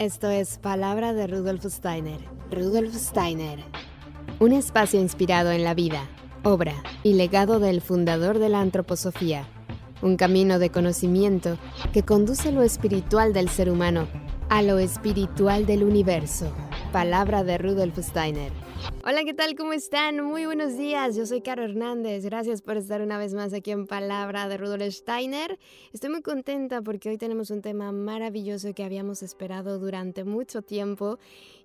Esto es Palabra de Rudolf Steiner. Rudolf Steiner. Un espacio inspirado en la vida, obra y legado del fundador de la antroposofía. Un camino de conocimiento que conduce lo espiritual del ser humano a lo espiritual del universo. Palabra de Rudolf Steiner. Hola, ¿qué tal? ¿Cómo están? Muy buenos días. Yo soy Caro Hernández. Gracias por estar una vez más aquí en Palabra de Rudolf Steiner. Estoy muy contenta porque hoy tenemos un tema maravilloso que habíamos esperado durante mucho tiempo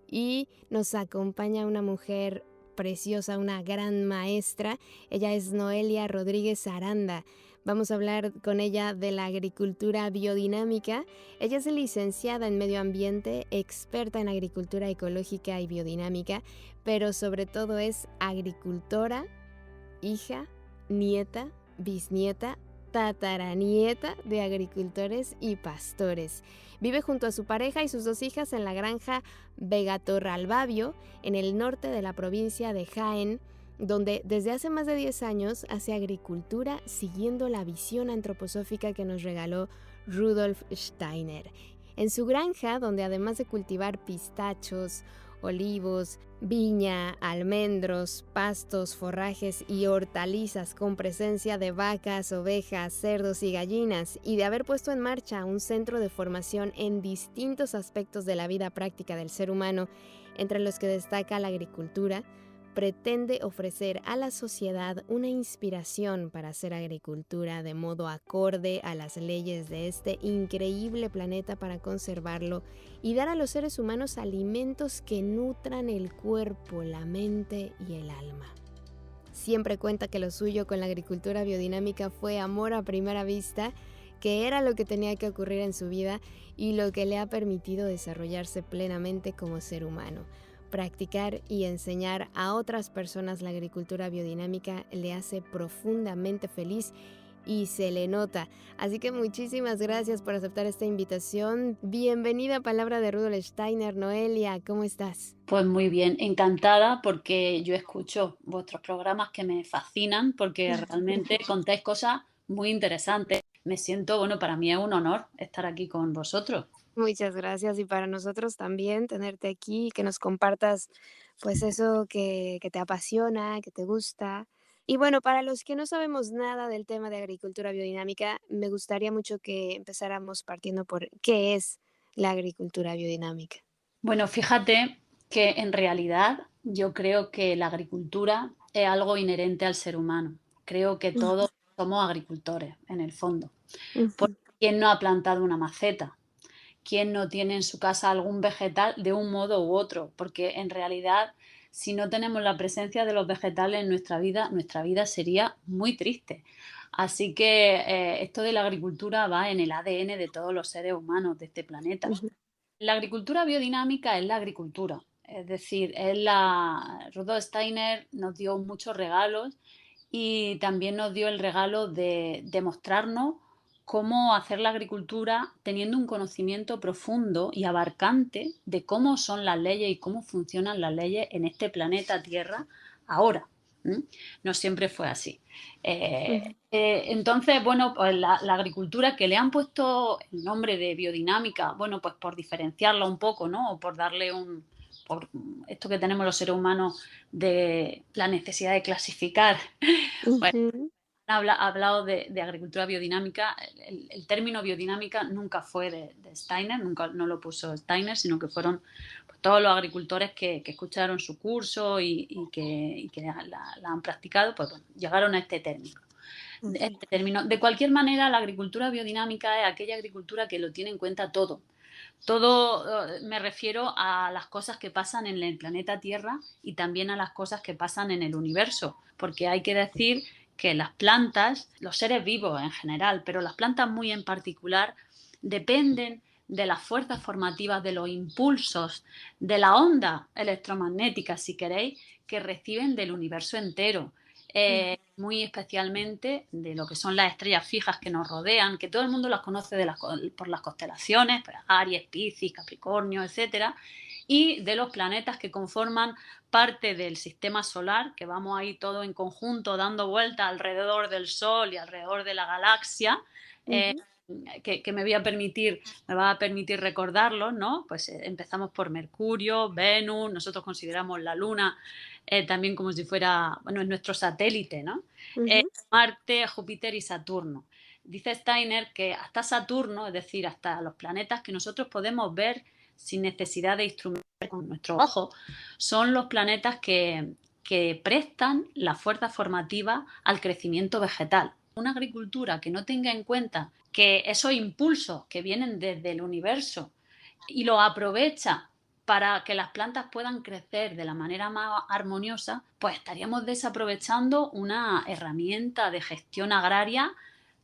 y nos acompaña una mujer preciosa, una gran maestra. Ella es Noelia Rodríguez Aranda. Vamos a hablar con ella de la agricultura biodinámica. Ella es licenciada en medio ambiente, experta en agricultura ecológica y biodinámica, pero sobre todo es agricultora, hija, nieta, bisnieta, tataranieta de agricultores y pastores. Vive junto a su pareja y sus 2 hijas en la granja Vegatorralbavio, en el norte de la provincia de Jaén, donde desde hace más de 10 años hace agricultura siguiendo la visión antroposófica que nos regaló Rudolf Steiner. En su granja, donde además de cultivar pistachos, olivos, viña, almendros, pastos, forrajes y hortalizas con presencia de vacas, ovejas, cerdos y gallinas, y de haber puesto en marcha un centro de formación en distintos aspectos de la vida práctica del ser humano, entre los que destaca la agricultura, pretende ofrecer a la sociedad una inspiración para hacer agricultura de modo acorde a las leyes de este increíble planeta para conservarlo y dar a los seres humanos alimentos que nutran el cuerpo, la mente y el alma. Siempre cuenta que lo suyo con la agricultura biodinámica fue amor a primera vista, que era lo que tenía que ocurrir en su vida y lo que le ha permitido desarrollarse plenamente como ser humano. Practicar y enseñar a otras personas la agricultura biodinámica le hace profundamente feliz y se le nota. Así que muchísimas gracias por aceptar esta invitación. Bienvenida a Palabra de Rudolf Steiner. Noelia, ¿cómo estás? Pues muy bien, encantada porque yo escucho vuestros programas que me fascinan porque realmente contáis cosas muy interesantes. Me siento, bueno, para mí es un honor estar aquí con vosotros. Muchas gracias y para nosotros también tenerte aquí, que nos compartas pues eso que te apasiona, que te gusta. Y bueno, para los que no sabemos nada del tema de agricultura biodinámica, me gustaría mucho que empezáramos partiendo por qué es la agricultura biodinámica. Bueno, fíjate que en realidad yo creo que la agricultura es algo inherente al ser humano. Creo que todos somos agricultores en el fondo. Porque Ujú. ¿quién no ha plantado una maceta? ¿Quién no tiene en su casa algún vegetal de un modo u otro? Porque en realidad, si no tenemos la presencia de los vegetales en nuestra vida sería muy triste. Así que esto de la agricultura va en el ADN de todos los seres humanos de este planeta. Ujú. La agricultura biodinámica es la agricultura, es decir, Rudolf Steiner nos dio muchos regalos y también nos dio el regalo de demostrarnos cómo hacer la agricultura teniendo un conocimiento profundo y abarcante de cómo son las leyes y cómo funcionan las leyes en este planeta Tierra ahora. ¿Mm? No siempre fue así. Ujú. Entonces, bueno, pues la agricultura que le han puesto el nombre de biodinámica, bueno, pues por diferenciarla un poco, ¿no? O por darle por esto que tenemos los seres humanos de la necesidad de clasificar. Pues Ujú. ha hablado de agricultura biodinámica. El término biodinámica nunca fue de Steiner, nunca no lo puso Steiner, sino que fueron pues, todos los agricultores que escucharon su curso y que la han practicado, pues bueno, llegaron a este término. Ujú. De cualquier manera, la agricultura biodinámica es aquella agricultura que lo tiene en cuenta todo. Todo, me refiero a las cosas que pasan en el planeta Tierra y también a las cosas que pasan en el universo, porque hay que decir que las plantas, los seres vivos en general, pero las plantas muy en particular, dependen de las fuerzas formativas, de los impulsos, de la onda electromagnética, si queréis, que reciben del universo entero. Muy especialmente de lo que son las estrellas fijas que nos rodean, que todo el mundo las conoce por las constelaciones, pues Aries, Piscis, Capricornio, etcétera, y de los planetas que conforman parte del sistema solar, que vamos ahí todo en conjunto dando vueltas alrededor del Sol y alrededor de la galaxia. Ujú. que me va a permitir recordarlos, ¿no? Pues empezamos por Mercurio, Venus, nosotros consideramos la Luna también como si fuera, bueno, es nuestro satélite, ¿no? Ujú. Marte, Júpiter y Saturno. Dice Steiner que hasta Saturno, es decir, hasta los planetas que nosotros podemos ver sin necesidad de instrumentos con nuestro ojo, son los planetas que prestan la fuerza formativa al crecimiento vegetal. Una agricultura que no tenga en cuenta que esos impulsos que vienen desde el universo y los aprovecha para que las plantas puedan crecer de la manera más armoniosa, pues estaríamos desaprovechando una herramienta de gestión agraria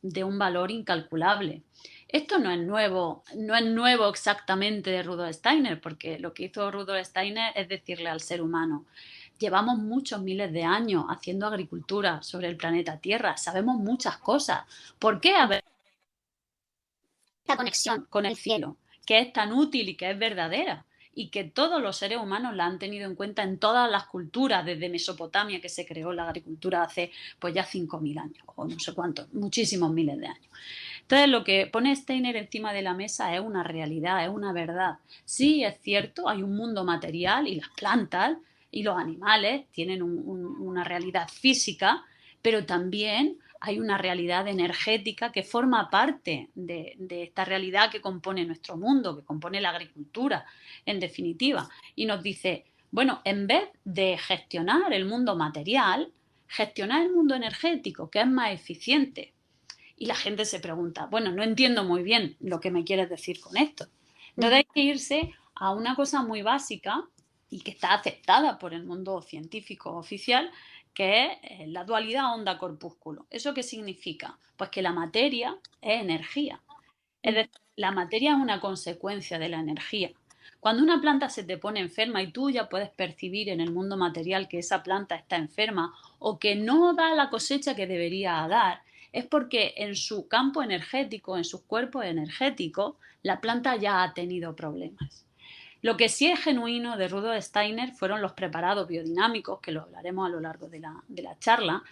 de un valor incalculable. Esto no es nuevo exactamente de Rudolf Steiner, porque lo que hizo Rudolf Steiner es decirle al ser humano: llevamos muchos miles de años haciendo agricultura sobre el planeta Tierra, sabemos muchas cosas. ¿Por qué haber esta conexión con el cielo, que es tan útil y que es verdadera? Y que todos los seres humanos la han tenido en cuenta en todas las culturas, desde Mesopotamia, que se creó la agricultura hace pues ya 5.000 años, o no sé cuántos, muchísimos miles de años. Entonces, lo que pone Steiner encima de la mesa es una realidad, es una verdad. Sí, es cierto, hay un mundo material y las plantas y los animales tienen una realidad física, pero también hay una realidad energética que forma parte de esta realidad que compone nuestro mundo, que compone la agricultura, en definitiva. Y nos dice, bueno, en vez de gestionar el mundo material, gestionar el mundo energético, que es más eficiente. Y la gente se pregunta, bueno, no entiendo muy bien lo que me quieres decir con esto. Entonces hay que irse a una cosa muy básica y que está aceptada por el mundo científico oficial, que es la dualidad onda-corpúsculo. ¿Eso qué significa? Pues que la materia es energía. Es decir, la materia es una consecuencia de la energía. Cuando una planta se te pone enferma y tú ya puedes percibir en el mundo material que esa planta está enferma o que no da la cosecha que debería dar, es porque en su campo energético, en sus cuerpos energéticos, la planta ya ha tenido problemas. Lo que sí es genuino de Rudolf Steiner fueron los preparados biodinámicos, que lo hablaremos a lo largo de la charla,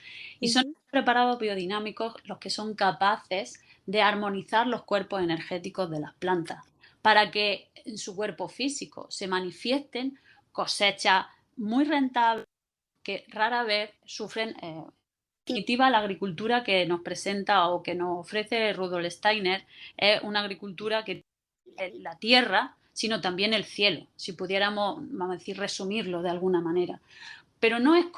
y son Ujú. los preparados biodinámicos los que son capaces de armonizar los cuerpos energéticos de las plantas, para que en su cuerpo físico se manifiesten cosechas muy rentables que rara vez sufren. En definitiva, la agricultura que nos presenta o que nos ofrece Rudolf Steiner es una agricultura que la tierra, sino también el cielo, si pudiéramos, vamos a decir, resumirlo de alguna manera. Pero no es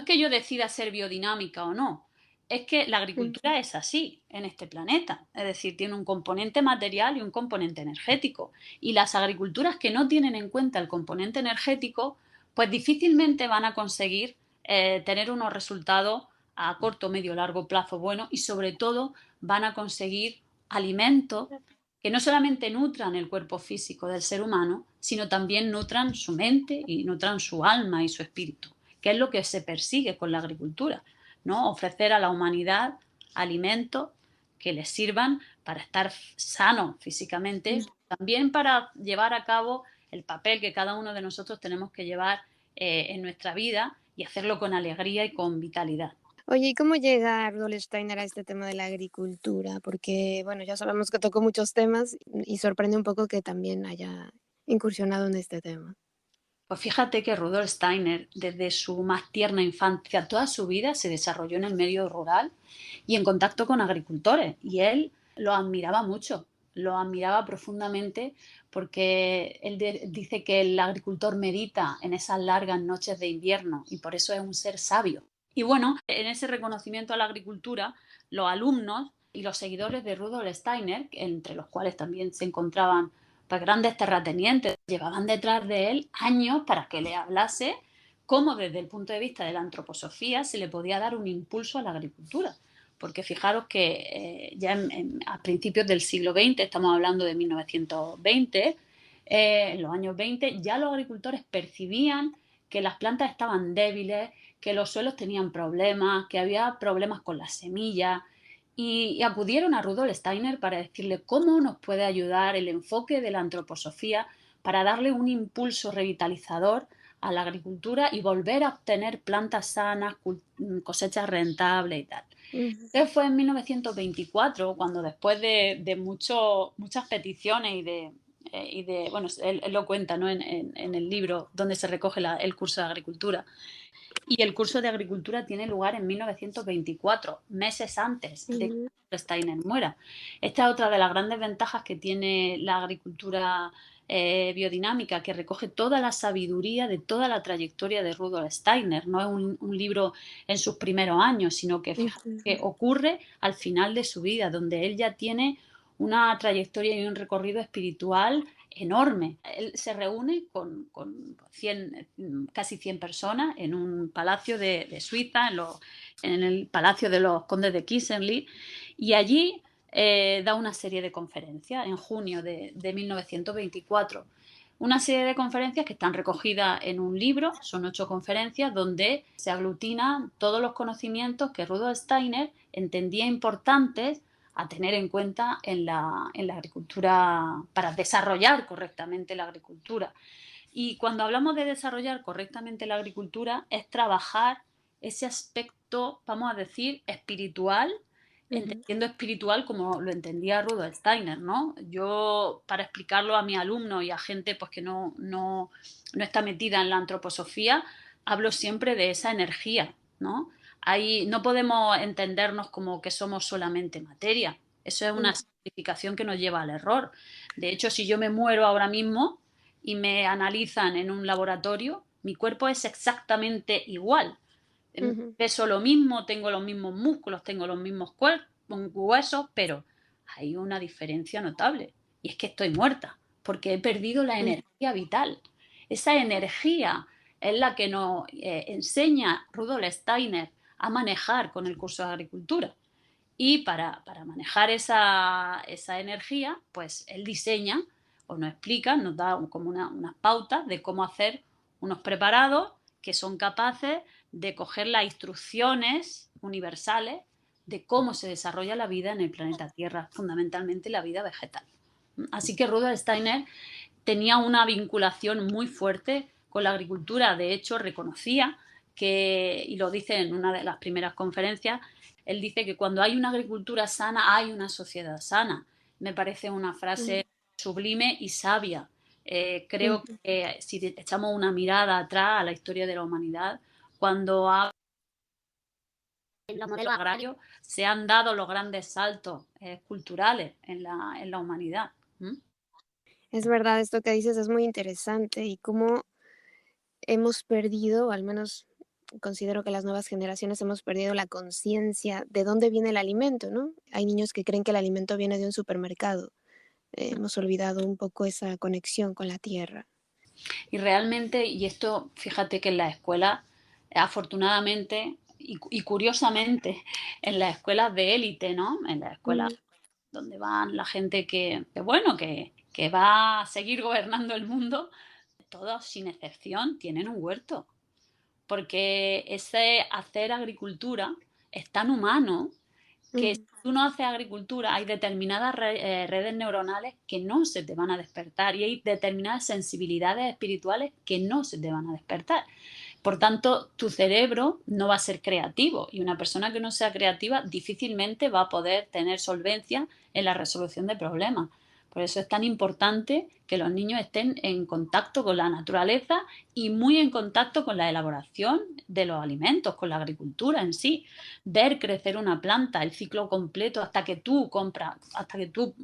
que yo decida ser biodinámica o no, es que la Mm. agricultura es así en este planeta, es decir, tiene un componente material y un componente energético. Y las agriculturas que no tienen en cuenta el componente energético, pues difícilmente van a conseguir tener unos resultados a corto, medio, largo plazo buenos y sobre todo van a conseguir alimentos que no solamente nutran el cuerpo físico del ser humano, sino también nutran su mente y nutran su alma y su espíritu, que es lo que se persigue con la agricultura, ¿no? Ofrecer a la humanidad alimentos que les sirvan para estar sanos físicamente, también para llevar a cabo el papel que cada uno de nosotros tenemos que llevar en nuestra vida y hacerlo con alegría y con vitalidad. Oye, ¿y cómo llega Rudolf Steiner a este tema de la agricultura? Porque, bueno, ya sabemos que tocó muchos temas y sorprende un poco que también haya incursionado en este tema. Pues fíjate que Rudolf Steiner, desde su más tierna infancia, toda su vida se desarrolló en el medio rural y en contacto con agricultores. Y él lo admiraba mucho, lo admiraba profundamente porque él dice que el agricultor medita en esas largas noches de invierno y por eso es un ser sabio. Y bueno, en ese reconocimiento a la agricultura, los alumnos y los seguidores de Rudolf Steiner, entre los cuales también se encontraban pues, grandes terratenientes, llevaban detrás de él años para que le hablase cómo desde el punto de vista de la antroposofía se le podía dar un impulso a la agricultura. Porque fijaros que ya a principios del siglo XX, estamos hablando de 1920, en los años 20, ya los agricultores percibían que las plantas estaban débiles, que los suelos tenían problemas, que había problemas con las semillas, y acudieron a Rudolf Steiner para decirle cómo nos puede ayudar el enfoque de la antroposofía para darle un impulso revitalizador a la agricultura y volver a obtener plantas sanas, cosechas rentables y tal. Ujú, Fue en 1924, cuando después de muchas peticiones bueno, él lo cuenta, ¿no? En el libro donde se recoge el curso de agricultura. Y el curso de agricultura tiene lugar en 1924, meses antes de ujú, que Steiner muera. Esta es otra de las grandes ventajas que tiene la agricultura biodinámica, que recoge toda la sabiduría de toda la trayectoria de Rudolf Steiner. No es un libro en sus primeros años, sino que, fíjate, ujú, que ocurre al final de su vida, donde él ya tiene una trayectoria y un recorrido espiritual enorme. Él se reúne con 100, casi 100 personas en un palacio de Suiza, en el palacio de los condes de Kissenli, y allí da una serie de conferencias en junio de 1924. Una serie de conferencias que están recogidas en un libro, son 8 conferencias donde se aglutinan todos los conocimientos que Rudolf Steiner entendía importantes a tener en cuenta en la agricultura, para desarrollar correctamente la agricultura. Y cuando hablamos de desarrollar correctamente la agricultura, es trabajar ese aspecto, vamos a decir, espiritual, ujú, entendiendo espiritual como lo entendía Rudolf Steiner, ¿no? Yo, para explicarlo a mis alumnos y a gente pues, que no está metida en la antroposofía, hablo siempre de esa energía, ¿no? Ahí no podemos entendernos como que somos solamente materia. Eso es una ujú, simplificación que nos lleva al error. De hecho, si yo me muero ahora mismo y me analizan en un laboratorio, mi cuerpo es exactamente igual. ujú, Peso lo mismo, tengo los mismos músculos, tengo los mismos huesos, pero hay una diferencia notable. Y es que estoy muerta, porque he perdido la ujú, energía vital. Esa energía es la que nos enseña Rudolf Steiner a manejar con el curso de agricultura. Y para manejar esa energía, pues él diseña o nos explica, nos da como unas pautas de cómo hacer unos preparados que son capaces de coger las instrucciones universales de cómo se desarrolla la vida en el planeta Tierra, fundamentalmente la vida vegetal. Así que Rudolf Steiner tenía una vinculación muy fuerte con la agricultura. De hecho, reconocía que, y lo dice en una de las primeras conferencias, él dice que cuando hay una agricultura sana, hay una sociedad sana. Me parece una ujú, frase sublime y sabia. Creo ujú. que si echamos una mirada atrás a la historia de la humanidad, cuando en los modelos agrarios se han dado los grandes saltos culturales en la humanidad. ¿Mm? Es verdad, esto que dices es muy interesante y cómo hemos perdido, o al menos considero que las nuevas generaciones hemos perdido la conciencia de dónde viene el alimento, ¿no? Hay niños que creen que el alimento viene de un supermercado. Hemos olvidado un poco esa conexión con la tierra. Y realmente, y esto, fíjate que en la escuela, afortunadamente y curiosamente, en las escuelas de élite, ¿no? En las escuelas Ujú, donde van la gente bueno, que va a seguir gobernando el mundo, todos sin excepción tienen un huerto, porque ese hacer agricultura es tan humano que si ujú, tú no haces agricultura, hay determinadas redes neuronales que no se te van a despertar y hay determinadas sensibilidades espirituales que no se te van a despertar. Por tanto, tu cerebro no va a ser creativo y una persona que no sea creativa difícilmente va a poder tener solvencia en la resolución de problemas. Por eso es tan importante que los niños estén en contacto con la naturaleza y muy en contacto con la elaboración de los alimentos, con la agricultura en sí. Ver crecer una planta, el ciclo completo hasta que tú compras, hasta que tú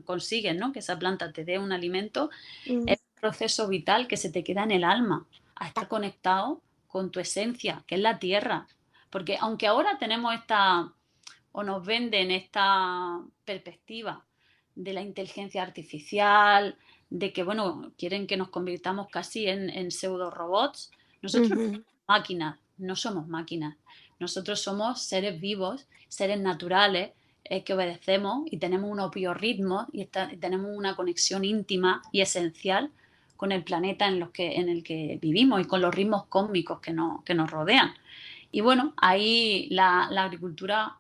consigues, ¿no? Que esa planta te dé un alimento, ujú, es un proceso vital que se te queda en el alma, a estar conectado con tu esencia, que es la tierra. Porque aunque ahora tenemos o nos venden esta perspectiva de la inteligencia artificial, de que, bueno, quieren que nos convirtamos casi en pseudo robots, nosotros ujú. máquinas, no somos máquinas. Nosotros somos seres vivos, seres naturales, que obedecemos y tenemos unos biorritmos y tenemos una conexión íntima y esencial con el planeta en el que vivimos y con los ritmos cósmicos que nos rodean. Y bueno, ahí la agricultura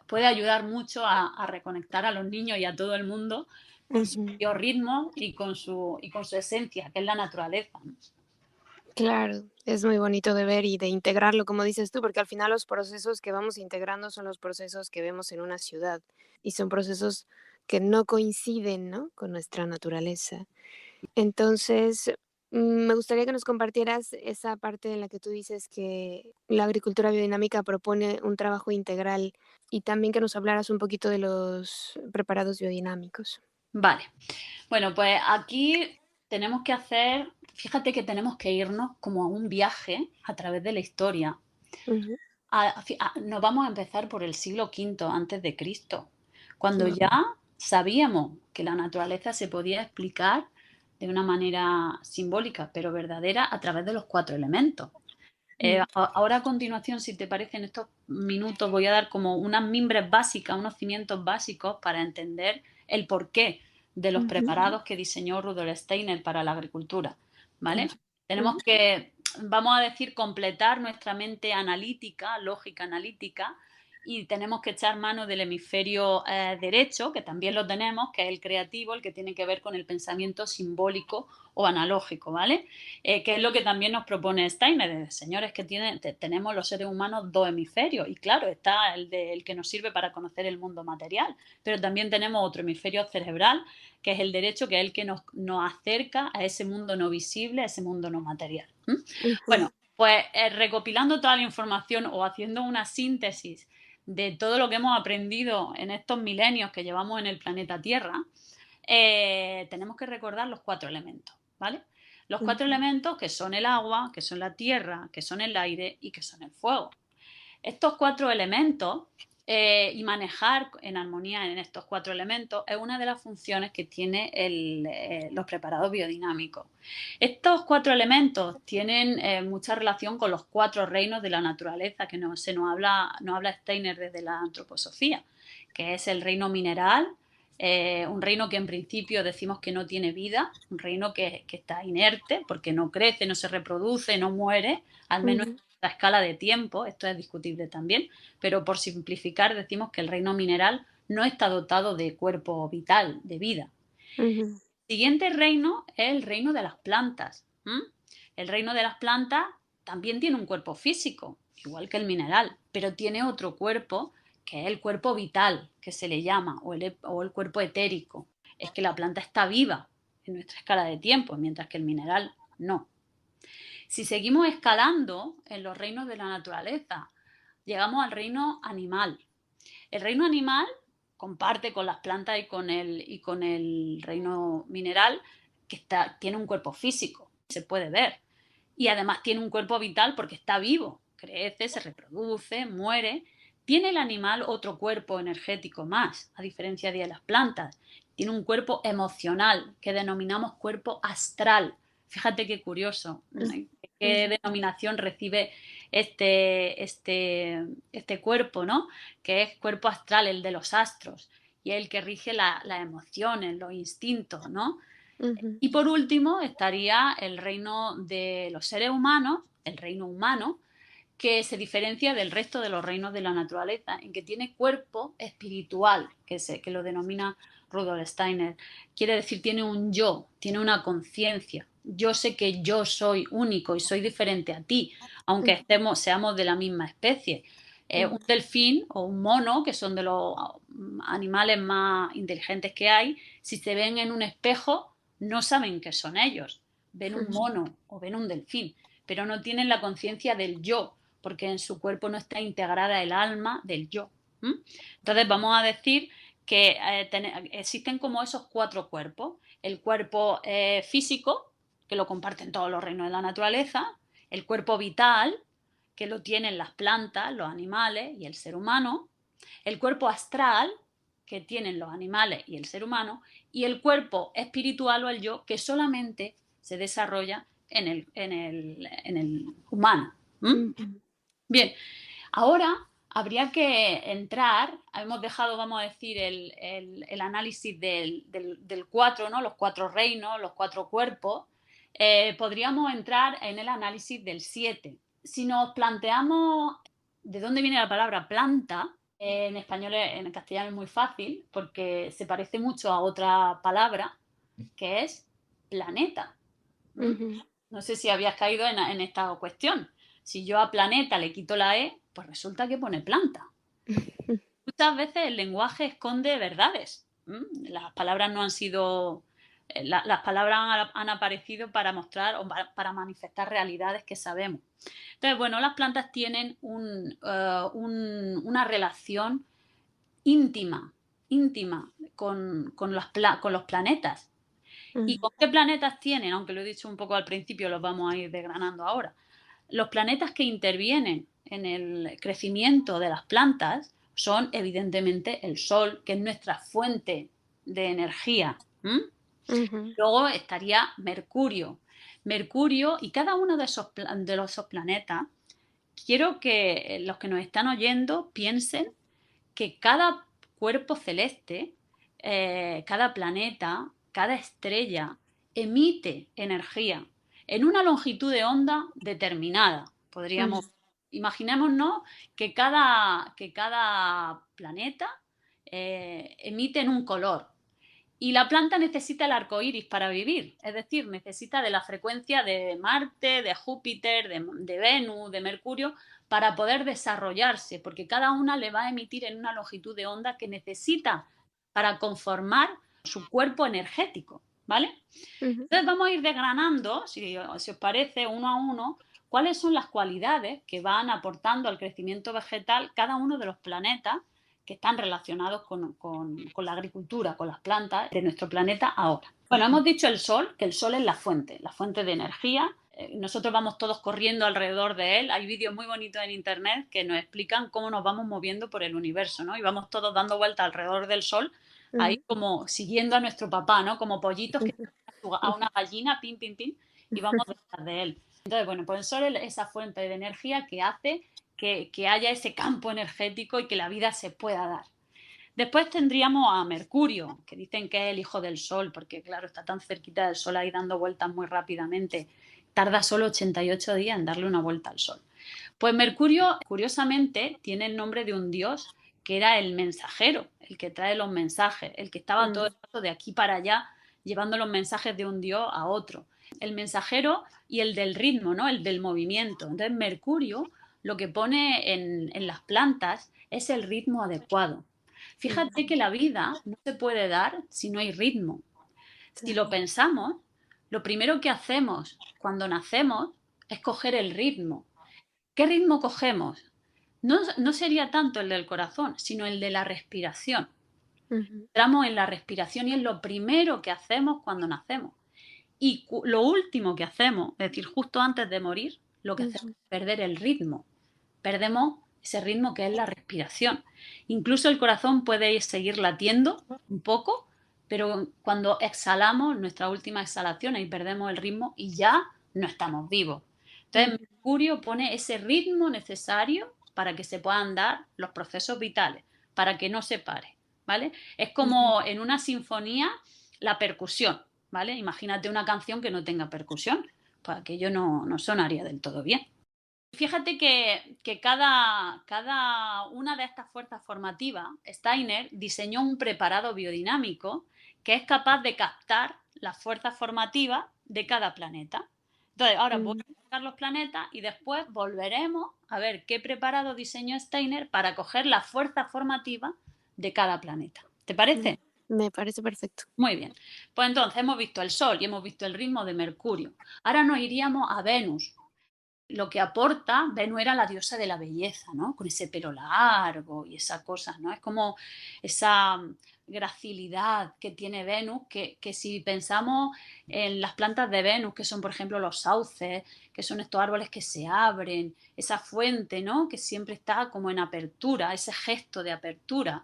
puede ayudar mucho a reconectar a los niños y a todo el mundo con su Ujú. biorritmo y con su esencia, que es la naturaleza, ¿no? Claro, es muy bonito de ver y de integrarlo, como dices tú, porque al final los procesos que vamos integrando son los procesos que vemos en una ciudad y son procesos que no coinciden, ¿no?, con nuestra naturaleza. Entonces, me gustaría que nos compartieras esa parte en la que tú dices que la agricultura biodinámica propone un trabajo integral y también que nos hablaras un poquito de los preparados biodinámicos. Vale. Bueno, pues aquí tenemos que hacer, fíjate que tenemos que irnos como a un viaje a través de la historia. Ujú, Nos vamos a empezar por el siglo V antes de Cristo, cuando guau, ya sabíamos que la naturaleza se podía explicar de una manera simbólica, pero verdadera, a través de los cuatro elementos. mm, Ahora a continuación, si te parece, en estos minutos voy a dar como unas mimbres básicas, unos cimientos básicos para entender el porqué de los ujú, preparados que diseñó Rudolf Steiner para la agricultura, ¿vale? claro, Tenemos ujú, que, vamos a decir, completar nuestra mente analítica, lógica analítica, y tenemos que echar mano del hemisferio derecho, que también lo tenemos, que es el creativo, el que tiene que ver con el pensamiento simbólico o analógico, ¿vale? Que es lo que también nos propone Steiner, señores, que tenemos los seres humanos dos hemisferios, y claro, está el que nos sirve para conocer el mundo material, pero también tenemos otro hemisferio cerebral, que es el derecho, que es el que nos acerca a ese mundo no visible, a ese mundo no material. ujú, Bueno, pues recopilando toda la información o haciendo una síntesis de todo lo que hemos aprendido en estos milenios que llevamos en el planeta Tierra, tenemos que recordar los cuatro elementos, ¿vale? Los cuatro ujú, elementos que son el agua, que son la tierra, que son el aire y que son el fuego. Estos cuatro elementos y manejar en armonía en estos cuatro elementos es una de las funciones que tiene los preparados biodinámicos. Estos cuatro elementos tienen mucha relación con los cuatro reinos de la naturaleza que nos habla Steiner desde la antroposofía, que es el reino mineral, un reino que en principio decimos que no tiene vida, un reino que está inerte porque no crece, no se reproduce, no muere, al menos ujú, la escala de tiempo, esto es discutible también, pero por simplificar decimos que el reino mineral no está dotado de cuerpo vital, de vida. ujú, El siguiente reino es el reino de las plantas. ¿M? El reino de las plantas también tiene un cuerpo físico, igual que el mineral, pero tiene otro cuerpo que es el cuerpo vital, que se le llama, o el cuerpo etérico. Es que la planta está viva en nuestra escala de tiempo, mientras que el mineral no. Si seguimos escalando en los reinos de la naturaleza, llegamos al reino animal. El reino animal comparte con las plantas y con el reino mineral que tiene un cuerpo físico, se puede ver. Y además tiene un cuerpo vital porque está vivo, crece, se reproduce, muere. Tiene el animal otro cuerpo energético más, a diferencia de las plantas. Tiene un cuerpo emocional que denominamos cuerpo astral. Fíjate qué curioso, qué denominación recibe este cuerpo, ¿no? Que es cuerpo astral, el de los astros, y el que rige las emociones, los instintos, ¿no? ujú, Y por último estaría el reino de los seres humanos, el reino humano, que se diferencia del resto de los reinos de la naturaleza, en que tiene cuerpo espiritual, que lo denomina Rudolf Steiner. Quiere decir, tiene un yo, tiene una conciencia. Yo sé que yo soy único y soy diferente a ti, aunque seamos de la misma especie. Un ujú, delfín o un mono, que son de los animales más inteligentes que hay, si se ven en un espejo, no saben que son ellos. Ven un ujú, mono o ven un delfín, pero no tienen la conciencia del yo, porque en su cuerpo no está integrada el alma del yo. ¿Mm? Entonces vamos a decir que existen como esos cuatro cuerpos. El cuerpo físico, que lo comparten todos los reinos de la naturaleza, el cuerpo vital, que lo tienen las plantas, los animales y el ser humano, el cuerpo astral, que tienen los animales y el ser humano, y el cuerpo espiritual o el yo, que solamente se desarrolla en el humano. ¿Mm? ujú, Bien, ahora habría que entrar, hemos dejado, vamos a decir, el análisis del cuatro, ¿no? Los cuatro reinos, los cuatro cuerpos. Podríamos entrar en el análisis del siete. Si nos planteamos de dónde viene la palabra planta, en español, en castellano es muy fácil porque se parece mucho a otra palabra que es planeta. ¿Mm? ujú. No sé si habías caído en esta cuestión. Si yo a planeta le quito la E, pues resulta que pone planta. Muchas veces el lenguaje esconde verdades. Las palabras no han sido, las palabras han aparecido para mostrar o para manifestar realidades que sabemos. Entonces, bueno, las plantas tienen una relación íntima, íntima con los planetas. ¿Y con qué planetas tienen? Aunque lo he dicho un poco al principio, los vamos a ir desgranando ahora. Los planetas que intervienen en el crecimiento de las plantas son evidentemente el Sol, que es nuestra fuente de energía. Luego estaría Mercurio. Mercurio y cada uno de esos planetas, quiero que los que nos están oyendo piensen que cada cuerpo celeste, cada planeta, cada estrella emite energía en una longitud de onda determinada. Podríamos, imaginémonos que cada planeta emite en un color. Y la planta necesita el arco iris para vivir, es decir, necesita de la frecuencia de Marte, de Júpiter, de Venus, de Mercurio, para poder desarrollarse, porque cada una le va a emitir en una longitud de onda que necesita para conformar su cuerpo energético, ¿vale? Entonces vamos a ir desgranando, si os parece, uno a uno, cuáles son las cualidades que van aportando al crecimiento vegetal cada uno de los planetas que están relacionados con la agricultura, con las plantas de nuestro planeta ahora. Bueno, hemos dicho el Sol, que el Sol es la fuente de energía. Nosotros vamos todos corriendo alrededor de él. Hay vídeos muy bonitos en internet que nos explican cómo nos vamos moviendo por el universo, ¿no? Y vamos todos dando vueltas alrededor del Sol, ahí como siguiendo a nuestro papá, ¿no? Como pollitos que a una gallina, pin, pin, pin, y vamos detrás de él. Entonces, bueno, pues el Sol es esa fuente de energía que hace que haya ese campo energético y que la vida se pueda dar. Después tendríamos a Mercurio, que dicen que es el hijo del Sol, porque claro, está tan cerquita del Sol ahí dando vueltas muy rápidamente. Tarda solo 88 días en darle una vuelta al Sol. Pues Mercurio, curiosamente, tiene el nombre de un dios que era el mensajero, el que trae los mensajes, el que estaba todo el rato de aquí para allá llevando los mensajes de un dios a otro. El mensajero y el del ritmo, ¿no? El del movimiento. Entonces Mercurio lo que pone en las plantas es el ritmo adecuado. Fíjate que la vida no se puede dar si no hay ritmo. Si lo pensamos, lo primero que hacemos cuando nacemos es coger el ritmo. ¿Qué ritmo cogemos? No sería tanto el del corazón, sino el de la respiración. Entramos en la respiración y es lo primero que hacemos cuando nacemos. Y lo último que hacemos, es decir, justo antes de morir, lo que hacemos es perder el ritmo. Perdemos ese ritmo que es la respiración. Incluso el corazón puede seguir latiendo un poco, pero cuando exhalamos, nuestra última exhalación, ahí perdemos el ritmo y ya no estamos vivos. Entonces, Mercurio pone ese ritmo necesario para que se puedan dar los procesos vitales, para que no se pare, ¿vale? Es como en una sinfonía la percusión, ¿vale? Imagínate una canción que no tenga percusión, pues aquello no sonaría del todo bien. Fíjate que cada una de estas fuerzas formativas, Steiner diseñó un preparado biodinámico que es capaz de captar las fuerzas formativas de cada planeta. Entonces, ahora voy a buscar los planetas y después volveremos a ver qué preparado diseñó Steiner para coger las fuerzas formativas de cada planeta. ¿Te parece? Me parece perfecto. Muy bien. Pues entonces hemos visto el Sol y hemos visto el ritmo de Mercurio. Ahora nos iríamos a Venus. Lo que aporta, Venus era la diosa de la belleza, ¿no? Con ese pelo largo y esas cosas, ¿no? Es como esa gracilidad que tiene Venus, que si pensamos en las plantas de Venus, que son por ejemplo los sauces, que son estos árboles que se abren, esa fuente, ¿no? Que siempre está como en apertura, ese gesto de apertura,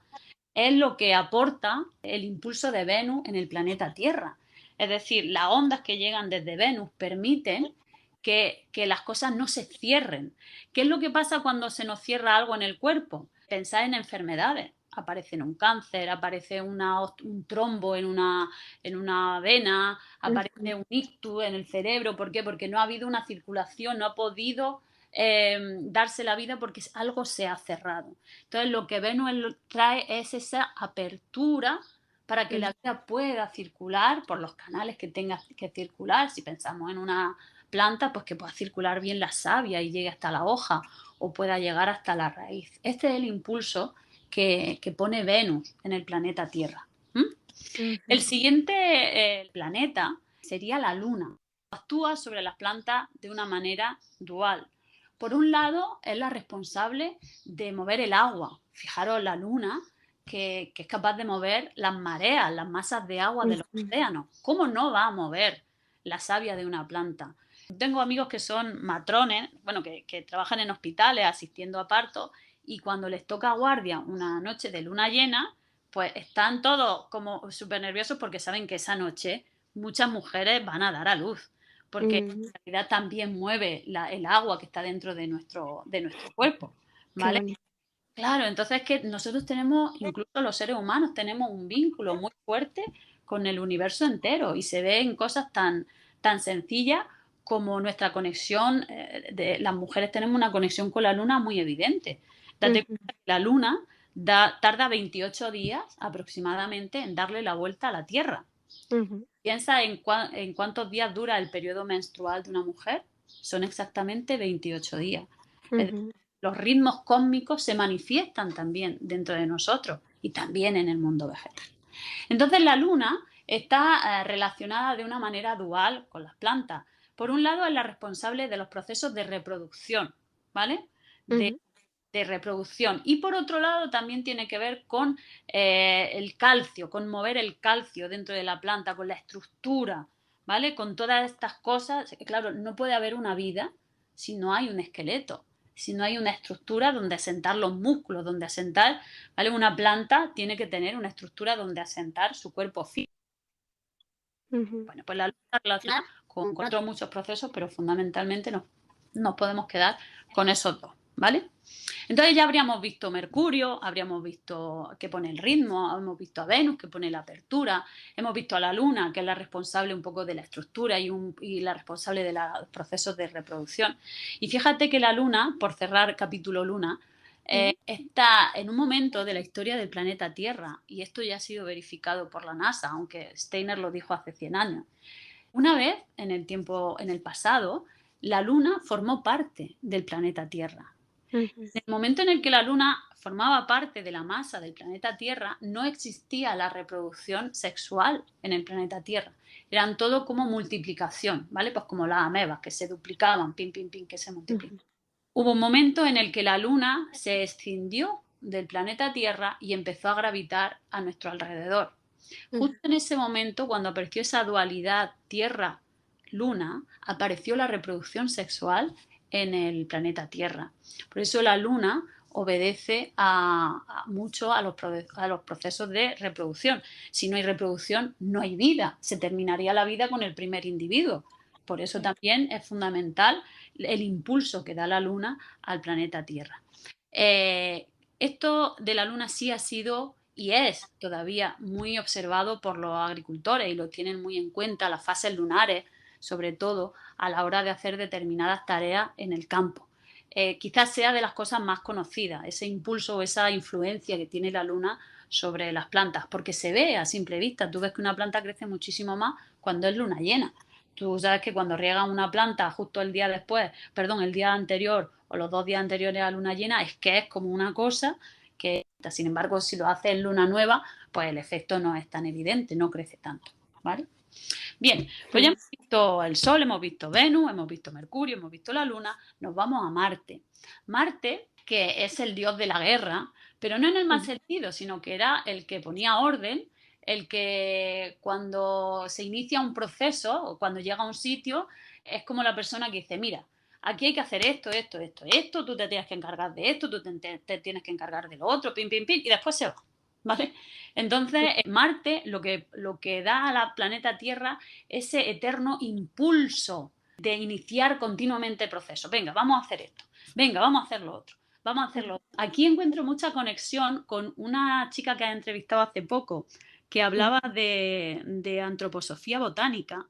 es lo que aporta el impulso de Venus en el planeta Tierra. Es decir, las ondas que llegan desde Venus permiten que las cosas no se cierren. ¿Qué es lo que pasa cuando se nos cierra algo en el cuerpo? Pensar en enfermedades. Aparece un cáncer, aparece un trombo en una vena, aparece un ictus en el cerebro. ¿Por qué? Porque no ha habido una circulación, no ha podido darse la vida porque algo se ha cerrado. Entonces lo que Venus trae es esa apertura para que la vida pueda circular por los canales que tenga que circular. Si pensamos en una planta, pues que pueda circular bien la savia y llegue hasta la hoja o pueda llegar hasta la raíz. Este es el impulso que pone Venus en el planeta Tierra. El siguiente planeta sería la Luna. Actúa sobre las plantas de una manera dual. Por un lado, es la responsable de mover el agua. Fijaros, la Luna, que es capaz de mover las mareas, las masas de agua de los océanos. ¿Cómo no va a mover la savia de una planta? Tengo amigos que son matrones, bueno, que trabajan en hospitales asistiendo a partos, y cuando les toca guardia una noche de luna llena, pues están todos como súper nerviosos porque saben que esa noche muchas mujeres van a dar a luz, porque en realidad también mueve el agua que está dentro de nuestro cuerpo, ¿vale? Claro, entonces que nosotros tenemos, incluso los seres humanos, tenemos un vínculo muy fuerte con el universo entero y se ve en cosas tan sencillas como nuestra conexión, las mujeres tenemos una conexión con la luna muy evidente. Date cuenta que la luna tarda 28 días aproximadamente en darle la vuelta a la Tierra. Piensa en cuántos días dura el periodo menstrual de una mujer. Son exactamente 28 días. Es decir, los ritmos cósmicos se manifiestan también dentro de nosotros y también en el mundo vegetal. Entonces la luna está relacionada de una manera dual con las plantas. Por un lado es la responsable de los procesos de reproducción, ¿vale? De reproducción. Y por otro lado también tiene que ver con el calcio, con mover el calcio dentro de la planta, con la estructura, ¿vale? Con todas estas cosas. Claro, no puede haber una vida si no hay un esqueleto, si no hay una estructura donde asentar los músculos, donde asentar, ¿vale? Una planta tiene que tener una estructura donde asentar su cuerpo físico. Bueno, pues la luz está relacionada con otros muchos procesos, pero fundamentalmente nos podemos quedar con esos dos, ¿vale? Entonces ya habríamos visto Mercurio, habríamos visto que pone el ritmo, hemos visto a Venus que pone la apertura, hemos visto a la Luna que es la responsable un poco de la estructura y la responsable de los procesos de reproducción. Y fíjate que la Luna, por cerrar capítulo Luna, está en un momento de la historia del planeta Tierra, y esto ya ha sido verificado por la NASA, aunque Steiner lo dijo hace 100 años. Una vez, en el pasado, la Luna formó parte del planeta Tierra. En el momento en el que la Luna formaba parte de la masa del planeta Tierra, no existía la reproducción sexual en el planeta Tierra. Eran todo como multiplicación, ¿vale? Pues como las amebas, que se duplicaban, pim, pim, pim, que se multiplicaban. Hubo un momento en el que la Luna se escindió del planeta Tierra y empezó a gravitar a nuestro alrededor. Justo en ese momento, cuando apareció esa dualidad Tierra-Luna, apareció la reproducción sexual en el planeta Tierra. Por eso la Luna obedece mucho a los procesos de reproducción. Si no hay reproducción, no hay vida. Se terminaría la vida con el primer individuo. Por eso también es fundamental el impulso que da la Luna al planeta Tierra. Esto de la Luna sí ha sido y es todavía muy observado por los agricultores y lo tienen muy en cuenta las fases lunares, sobre todo a la hora de hacer determinadas tareas en el campo. Quizás sea de las cosas más conocidas, ese impulso o esa influencia que tiene la Luna sobre las plantas, porque se ve a simple vista. Tú ves que una planta crece muchísimo más cuando es luna llena. Tú sabes que cuando riegas una planta justo el día anterior o los 2 días anteriores a luna llena, es que es como una cosa que, sin embargo, si lo haces en luna nueva, pues el efecto no es tan evidente, no crece tanto, ¿vale? Bien, pues ya hemos visto el Sol, hemos visto Venus, hemos visto Mercurio, hemos visto la Luna, nos vamos a Marte. Marte, que es el dios de la guerra, pero no en el mal sentido, sino que era el que ponía orden, el que cuando se inicia un proceso o cuando llega a un sitio, es como la persona que dice, mira, aquí hay que hacer esto, tú te tienes que encargar de esto, tú te tienes que encargar de lo otro, pim, pim, pim, y después se va, ¿vale? Entonces, Marte lo que da a la planeta Tierra ese eterno impulso de iniciar continuamente el proceso. Venga, vamos a hacer esto. Venga, vamos a hacer lo otro. Vamos a hacerlo. Aquí encuentro mucha conexión con una chica que he entrevistado hace poco que hablaba de antroposofía botánica.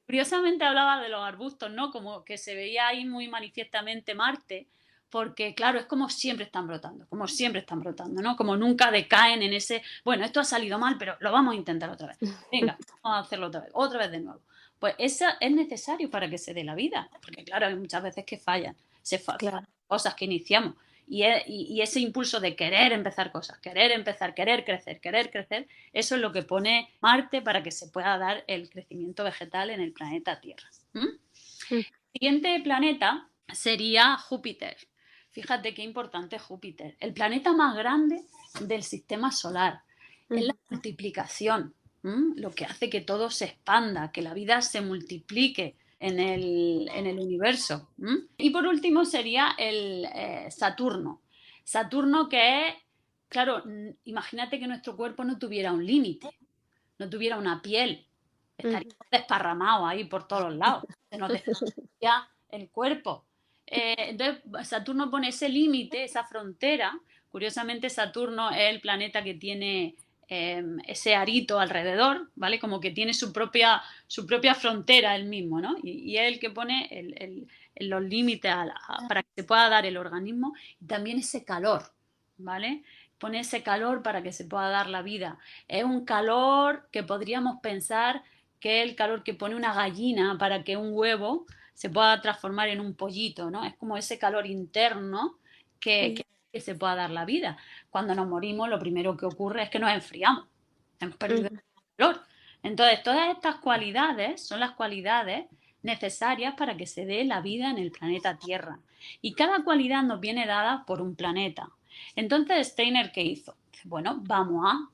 Curiosamente hablaba de los arbustos, ¿no? Como que se veía ahí muy manifiestamente Marte, porque claro, es como siempre están brotando, ¿no? Como nunca decaen en ese, bueno, esto ha salido mal, pero lo vamos a intentar otra vez. Venga, vamos a hacerlo otra vez de nuevo. Pues eso es necesario para que se dé la vida, porque claro, hay muchas veces que fallan, Claro. cosas que iniciamos. Y ese impulso de querer empezar cosas, querer crecer, eso es lo que pone Marte para que se pueda dar el crecimiento vegetal en el planeta Tierra. ¿Mm? Mm, El siguiente planeta sería Júpiter. Fíjate qué importante es Júpiter. El planeta más grande del sistema solar. Es la multiplicación, lo que hace que todo se expanda, que la vida se multiplique en el universo. Y por último sería el Saturno. Saturno que es, claro, imagínate que nuestro cuerpo no tuviera un límite, no tuviera una piel, estaríamos desparramados ahí por todos los lados, se nos destrozaría el cuerpo. Entonces Saturno pone ese límite, esa frontera. Curiosamente Saturno es el planeta que tiene ese arito alrededor, ¿vale? Como que tiene su propia frontera él mismo, ¿no? Y es el que pone los límites para que se pueda dar el organismo, y también ese calor, ¿vale? Pone ese calor para que se pueda dar la vida. Es un calor que podríamos pensar que es el calor que pone una gallina para que un huevo se pueda transformar en un pollito, ¿no? Es como ese calor interno que se pueda dar la vida. Cuando nos morimos, lo primero que ocurre es que nos enfriamos, hemos perdido el calor. Entonces, todas estas cualidades son las cualidades necesarias para que se dé la vida en el planeta Tierra. Y cada cualidad nos viene dada por un planeta. Entonces, Steiner, ¿qué hizo? Bueno, vamos a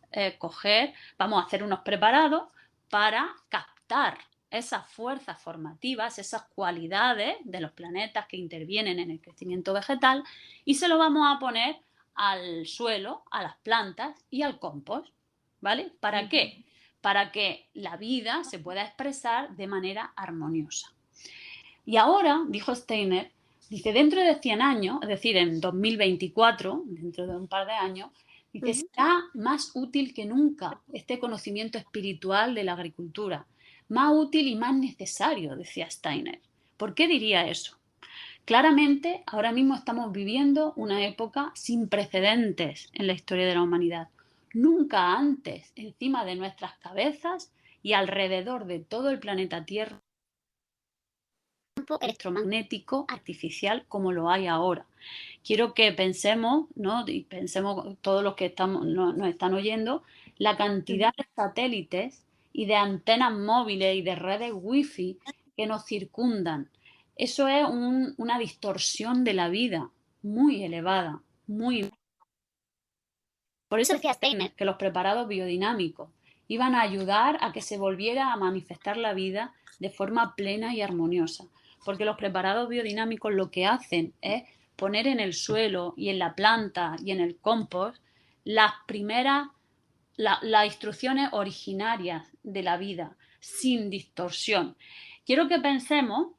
hacer unos preparados para captar esas fuerzas formativas, esas cualidades de los planetas que intervienen en el crecimiento vegetal, y se lo vamos a poner al suelo, a las plantas y al compost. ¿Vale? ¿Para qué? Para que la vida se pueda expresar de manera armoniosa. Y ahora, dijo Steiner, dice, dentro de 100 años, es decir, en 2024, dentro de un par de años, dice, será más útil que nunca este conocimiento espiritual de la agricultura. Más útil y más necesario, decía Steiner. ¿Por qué diría eso? Claramente, ahora mismo estamos viviendo una época sin precedentes en la historia de la humanidad. Nunca antes, encima de nuestras cabezas y alrededor de todo el planeta Tierra, campo electromagnético artificial como lo hay ahora. Quiero que pensemos, ¿no? Y pensemos todos los que nos están oyendo, la cantidad de satélites y de antenas móviles y de redes wifi que nos circundan. Eso es una distorsión de la vida muy elevada, muy. Por eso decía Steiner que los preparados biodinámicos iban a ayudar a que se volviera a manifestar la vida de forma plena y armoniosa, porque los preparados biodinámicos lo que hacen es poner en el suelo y en la planta y en el compost las instrucciones originarias de la vida, sin distorsión. Quiero que pensemos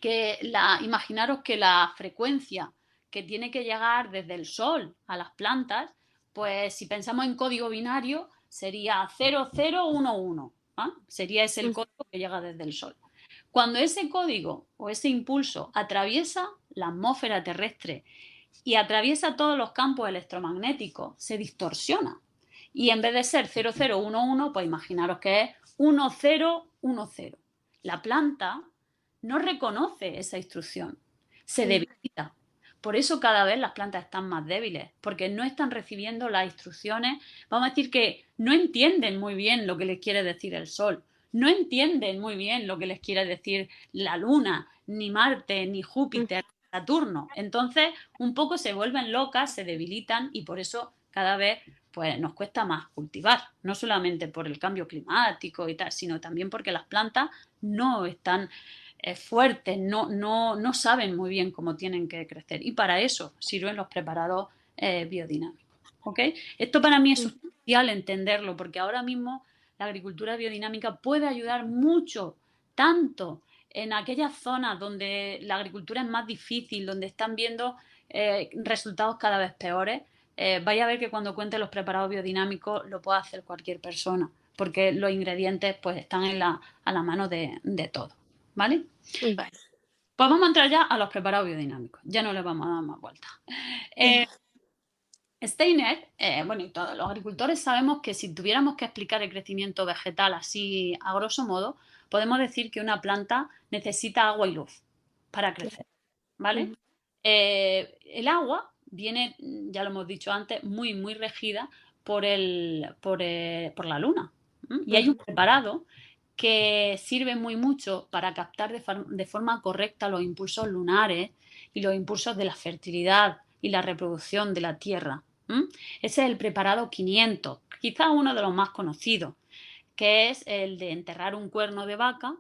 que imaginaros que la frecuencia que tiene que llegar desde el sol a las plantas, pues si pensamos en código binario, sería 0011. ¿Ah? Sería ese el código que llega desde el sol. Cuando ese código o ese impulso atraviesa la atmósfera terrestre y atraviesa todos los campos electromagnéticos, se distorsiona. Y en vez de ser 0011, pues imaginaros que es 1010. La planta no reconoce esa instrucción, se debilita. Por eso cada vez las plantas están más débiles, porque no están recibiendo las instrucciones. Vamos a decir que no entienden muy bien lo que les quiere decir el sol, no entienden muy bien lo que les quiere decir la luna, ni Marte, ni Júpiter, ni Saturno. Entonces, un poco se vuelven locas, se debilitan, y por eso cada vez pues, nos cuesta más cultivar, no solamente por el cambio climático y tal, sino también porque las plantas no están fuertes, no saben muy bien cómo tienen que crecer, y para eso sirven los preparados biodinámicos. ¿Okay? Esto para mí es sustancial entenderlo, porque ahora mismo la agricultura biodinámica puede ayudar mucho, tanto en aquellas zonas donde la agricultura es más difícil, donde están viendo resultados cada vez peores. Vaya a ver que cuando cuente los preparados biodinámicos lo puede hacer cualquier persona, porque los ingredientes pues están a la mano de todo. ¿Vale? Vale. Pues vamos a entrar ya a los preparados biodinámicos, ya no les vamos a dar más vueltas. Steiner, bueno, y todos los agricultores sabemos que si tuviéramos que explicar el crecimiento vegetal así a grosso modo, podemos decir que una planta necesita agua y luz para crecer, ¿vale? El agua viene, ya lo hemos dicho antes, muy, muy regida por la luna. Y hay un preparado que sirve muy mucho para captar de forma correcta los impulsos lunares y los impulsos de la fertilidad y la reproducción de la tierra. Ese es el preparado 500, quizás uno de los más conocidos, que es el de enterrar un cuerno de vaca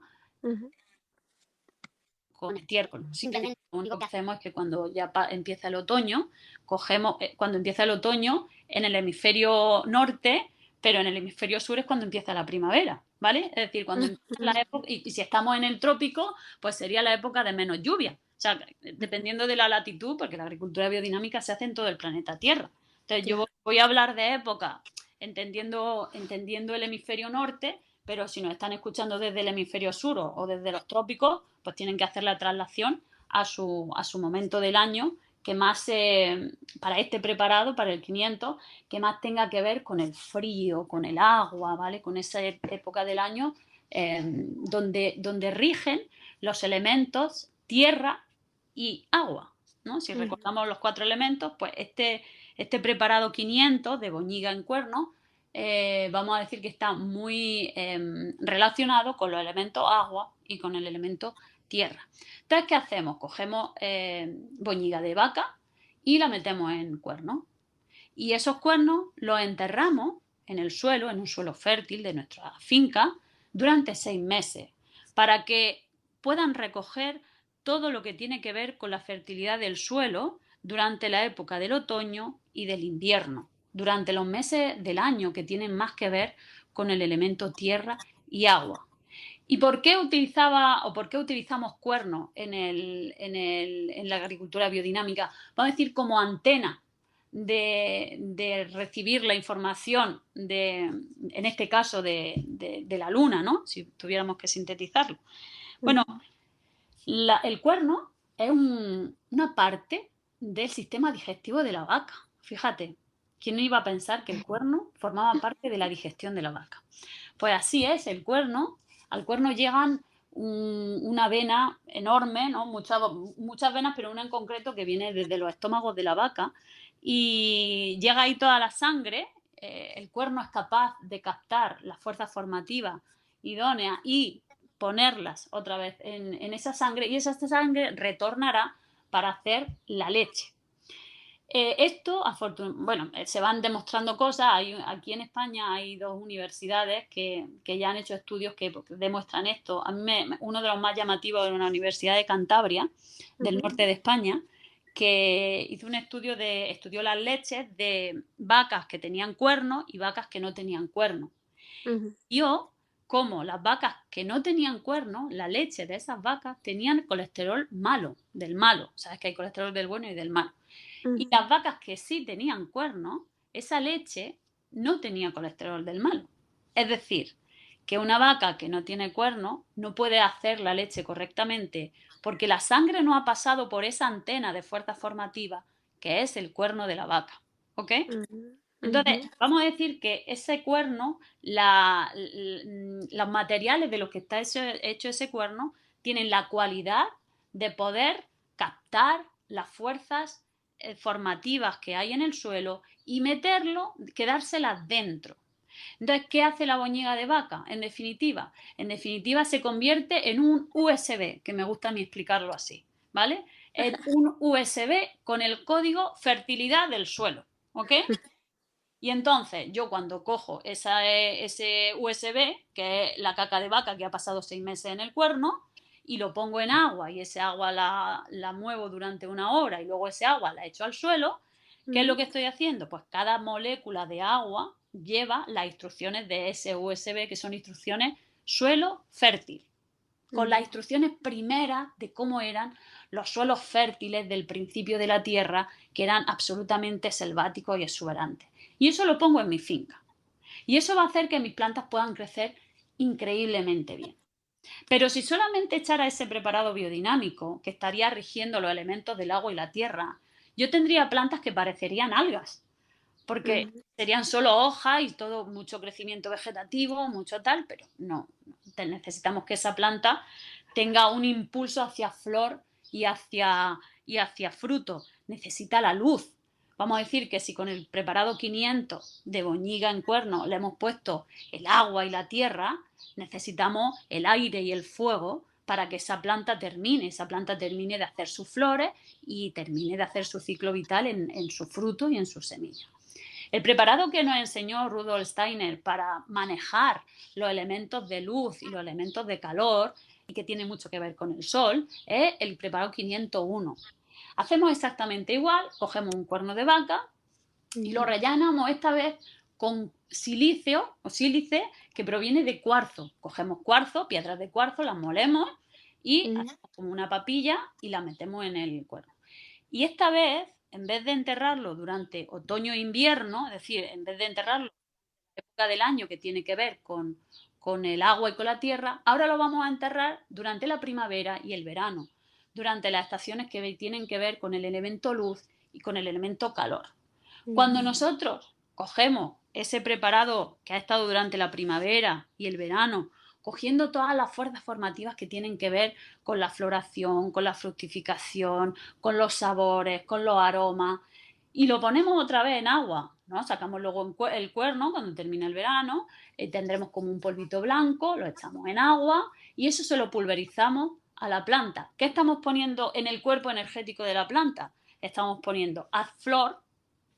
con estiércol. Simplemente lo único que hacemos es que cuando ya empieza el otoño, cuando empieza el otoño en el hemisferio norte, pero en el hemisferio sur es cuando empieza la primavera, ¿vale? Es decir, cuando empieza la época, y si estamos en el trópico, pues sería la época de menos lluvia. O sea, dependiendo de la latitud, porque la agricultura biodinámica se hace en todo el planeta Tierra. Entonces, yo voy a hablar de época entendiendo el hemisferio norte, pero si nos están escuchando desde el hemisferio sur o desde los trópicos, pues tienen que hacer la traslación a su momento del año que más, para este preparado, para el 500, que más tenga que ver con el frío, con el agua, ¿vale? Con esa época del año donde rigen los elementos tierra y agua, ¿no? Si recordamos los 4 elementos, pues este preparado 500 de boñiga en cuerno, vamos a decir que está muy relacionado con los elementos agua y con el elemento tierra. Entonces, ¿qué hacemos? Cogemos boñiga de vaca y la metemos en cuernos. Y esos cuernos los enterramos en el suelo, en un suelo fértil de nuestra finca, durante 6 meses, para que puedan recoger todo lo que tiene que ver con la fertilidad del suelo durante la época del otoño y del invierno, durante los meses del año que tienen más que ver con el elemento tierra y agua. ¿Y por qué utilizamos cuernos en la agricultura biodinámica? Vamos a decir como antena de recibir la información en este caso de la luna, ¿no? Si tuviéramos que sintetizarlo. Bueno, el cuerno es una parte del sistema digestivo de la vaca. Fíjate, ¿quién iba a pensar que el cuerno formaba parte de la digestión de la vaca? Pues así es, al cuerno llegan una vena enorme, ¿no? Muchas venas, pero una en concreto que viene desde los estómagos de la vaca y llega ahí toda la sangre. El cuerno es capaz de captar las fuerzas formativas idóneas y ponerlas otra vez en esa sangre, y esa sangre retornará para hacer la leche. Esto, bueno, se van demostrando cosas. Aquí en España hay 2 universidades que ya han hecho estudios que demuestran esto. A mí uno de los más llamativos es una universidad de Cantabria, del norte de España, que hizo un estudió las leches de vacas que tenían cuernos y vacas que no tenían cuernos. Vio cómo las vacas que no tenían cuernos, la leche de esas vacas tenían colesterol malo, del malo. Sabes que hay colesterol del bueno y del malo. Y las vacas que sí tenían cuernos, esa leche no tenía colesterol del malo. Es decir, que una vaca que no tiene cuernos no puede hacer la leche correctamente porque la sangre no ha pasado por esa antena de fuerza formativa que es el cuerno de la vaca. ¿Ok? Entonces, vamos a decir que ese cuerno, los materiales de los que está hecho ese cuerno, tienen la cualidad de poder captar las fuerzas formativas que hay en el suelo y quedárselas dentro. Entonces, ¿qué hace la boñiga de vaca? En definitiva, se convierte en un USB, que me gusta a mí explicarlo así, ¿vale? Es un USB con el código fertilidad del suelo, ¿ok? Y entonces yo cuando cojo ese USB, que es la caca de vaca que ha pasado 6 meses en el cuerno, y lo pongo en agua y ese agua la muevo durante 1 hora y luego ese agua la echo al suelo, ¿qué es lo que estoy haciendo? Pues cada molécula de agua lleva las instrucciones de ese USB, que son instrucciones suelo fértil, con las instrucciones primeras de cómo eran los suelos fértiles del principio de la Tierra, que eran absolutamente selváticos y exuberantes. Y eso lo pongo en mi finca. Y eso va a hacer que mis plantas puedan crecer increíblemente bien. Pero si solamente echara ese preparado biodinámico, que estaría rigiendo los elementos del agua y la tierra, yo tendría plantas que parecerían algas, porque Ujú, serían solo hojas y todo mucho crecimiento vegetativo, mucho tal, pero no, necesitamos que esa planta tenga un impulso hacia flor y hacia fruto. Necesita la luz. Vamos a decir que si con el preparado 500 de boñiga en cuerno le hemos puesto el agua y la tierra, necesitamos el aire y el fuego para que esa planta termine de hacer sus flores y termine de hacer su ciclo vital en su fruto y en su semilla. El preparado que nos enseñó Rudolf Steiner para manejar los elementos de luz y los elementos de calor, y que tiene mucho que ver con el sol, es el preparado 501. Hacemos exactamente igual, cogemos un cuerno de vaca y lo ujú, rellenamos esta vez con silicio o sílice que proviene de cuarzo. Cogemos cuarzo, piedras de cuarzo, las molemos y ujú, hacemos como una papilla y la metemos en el cuerno. Y esta vez, en vez de enterrarlo durante otoño e invierno, es decir, en vez de enterrarlo en la época del año que tiene que ver con el agua y con la tierra, ahora lo vamos a enterrar durante la primavera y el verano, durante las estaciones que tienen que ver con el elemento luz y con el elemento calor. Cuando ujú, nosotros cogemos ese preparado que ha estado durante la primavera y el verano, cogiendo todas las fuerzas formativas que tienen que ver con la floración, con la fructificación, con los sabores, con los aromas, y lo ponemos otra vez en agua, ¿no? Sacamos luego el cuerno cuando termina el verano, tendremos como un polvito blanco, lo echamos en agua y eso se lo pulverizamos a la planta. ¿Qué estamos poniendo en el cuerpo energético de la planta? Estamos poniendo haz flor,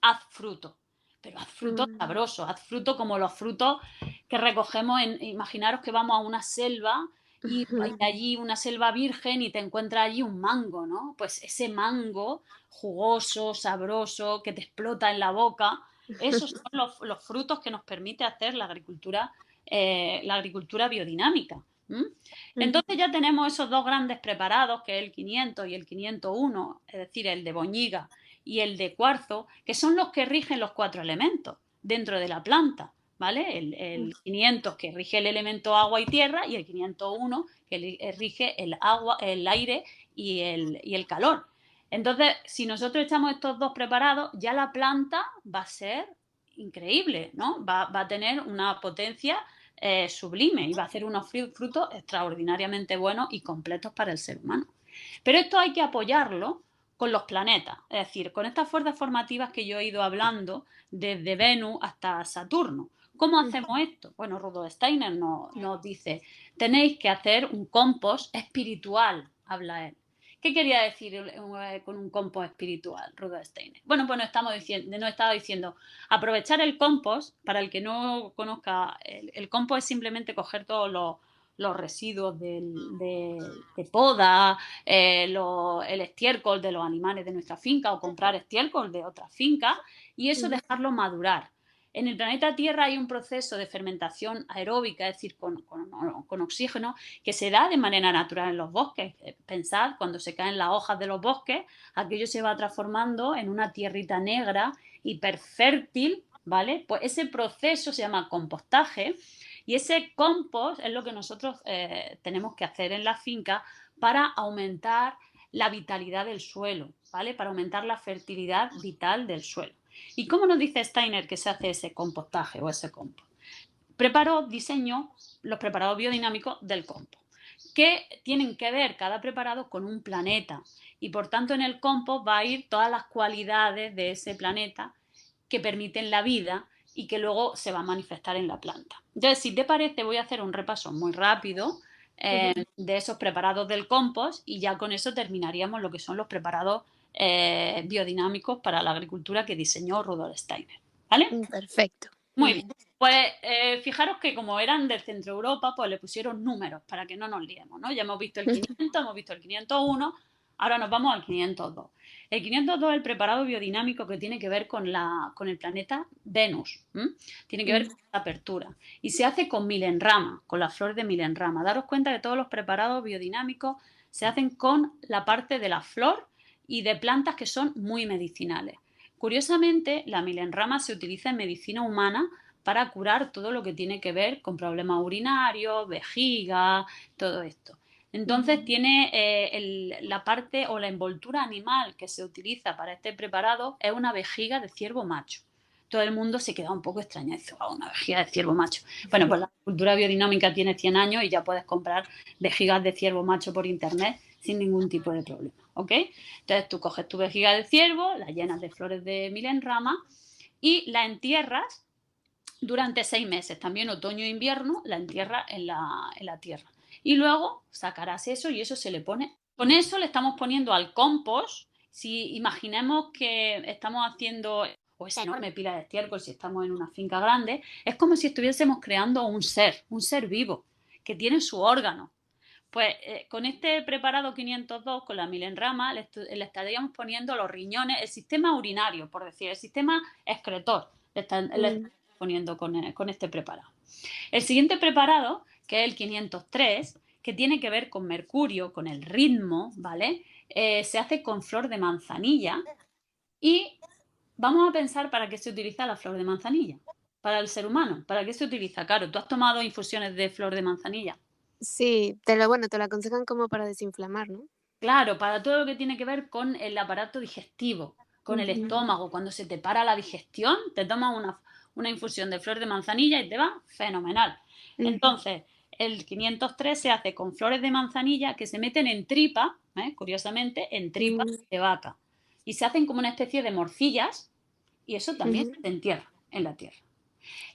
haz fruto, pero haz fruto ujú, sabroso, haz fruto como los frutos que recogemos imaginaros que vamos a una selva y hay ujú, allí una selva virgen y te encuentras allí un mango, ¿no? Pues ese mango jugoso, sabroso, que te explota en la boca, esos son los frutos que nos permite hacer la agricultura biodinámica. ¿M? ujú, Entonces ya tenemos esos dos grandes preparados, que es el 500 y el 501, es decir, el de boñiga y el de cuarzo, que son los que rigen los cuatro elementos dentro de la planta, ¿vale? El 500 que rige el elemento agua y tierra y el 501 que rige el agua, el aire y el calor. Entonces, si nosotros echamos estos dos preparados, ya la planta va a ser increíble, ¿no? Va a tener una potencia sublime y va a hacer unos frutos extraordinariamente buenos y completos para el ser humano. Pero esto hay que apoyarlo con los planetas, es decir, con estas fuerzas formativas que yo he ido hablando desde Venus hasta Saturno. ¿Cómo hacemos esto? Bueno, Rudolf Steiner nos dice, tenéis que hacer un compost espiritual, habla él. ¿Qué quería decir con un compost espiritual, Rudolf Steiner? Bueno, pues nos estaba diciendo, aprovechar el compost, para el que no conozca, el compost es simplemente coger todos los residuos de poda, el estiércol de los animales de nuestra finca o comprar estiércol de otra finca y eso ujú, dejarlo madurar. En el planeta Tierra hay un proceso de fermentación aeróbica, es decir, con oxígeno, que se da de manera natural en los bosques. Pensad, cuando se caen las hojas de los bosques, aquello se va transformando en una tierrita negra hiperfértil, ¿vale? Pues ese proceso se llama compostaje y ese compost es lo que nosotros tenemos que hacer en la finca para aumentar la vitalidad del suelo, ¿vale? Para aumentar la fertilidad vital del suelo. ¿Y cómo nos dice Steiner que se hace ese compostaje o ese compost? Diseño los preparados biodinámicos del compost, que tienen que ver cada preparado con un planeta y por tanto en el compost va a ir todas las cualidades de ese planeta que permiten la vida y que luego se va a manifestar en la planta. Entonces, si te parece, voy a hacer un repaso muy rápido ujú. de esos preparados del compost y ya con eso terminaríamos lo que son los preparados biodinámicos para la agricultura que diseñó Rudolf Steiner. ¿Vale? Perfecto. Muy bien. Pues fijaros que como eran del centro Europa, pues le pusieron números para que no nos liemos, ¿no? Ya hemos visto el 500, hemos visto el 501, ahora nos vamos al 502. El 502 es el preparado biodinámico que tiene que ver con el planeta Venus, ¿m? Tiene que ver con la apertura. Y se hace con milenrama, con la flor de milenrama. Daros cuenta que todos los preparados biodinámicos se hacen con la parte de la flor y de plantas que son muy medicinales. Curiosamente, la milenrama se utiliza en medicina humana para curar todo lo que tiene que ver con problemas urinarios, vejiga, todo esto. Entonces tiene la parte o la envoltura animal que se utiliza para este preparado es una vejiga de ciervo macho. Todo el mundo se queda un poco extrañado y dice, wow, una vejiga de ciervo macho. Bueno, pues la cultura biodinámica tiene 100 años y ya puedes comprar vejigas de ciervo macho por internet sin ningún tipo de problema, ¿ok? Entonces tú coges tu vejiga de ciervo, la llenas de flores de milenrama y la entierras durante 6 meses, también otoño e invierno, la entierras en la tierra. Y luego sacarás eso y eso se le pone. Con eso le estamos poniendo al compost. Si imaginemos que estamos haciendo o esa enorme pila de estiércol, si estamos en una finca grande, es como si estuviésemos creando un ser vivo, que tiene su órgano. Pues con este preparado 502, con la milenrama, le estaríamos poniendo los riñones, el sistema urinario, por decir, el sistema excretor, le estaríamos poniendo con este preparado. El siguiente preparado, que es el 503, que tiene que ver con mercurio, con el ritmo, ¿vale? Se hace con flor de manzanilla y vamos a pensar para qué se utiliza la flor de manzanilla. Para el ser humano, ¿para qué se utiliza? Caro, ¿tú has tomado infusiones de flor de manzanilla? Sí, te lo aconsejan como para desinflamar, ¿no? Claro, para todo lo que tiene que ver con el aparato digestivo, con el Ujú, estómago, cuando se te para la digestión, te tomas una infusión de flor de manzanilla y te va fenomenal. ujú. Entonces, el 503 se hace con flores de manzanilla que se meten en tripa, curiosamente, en tripa Mm, de vaca. Y se hacen como una especie de morcillas y eso también ujú. se entierra en la tierra.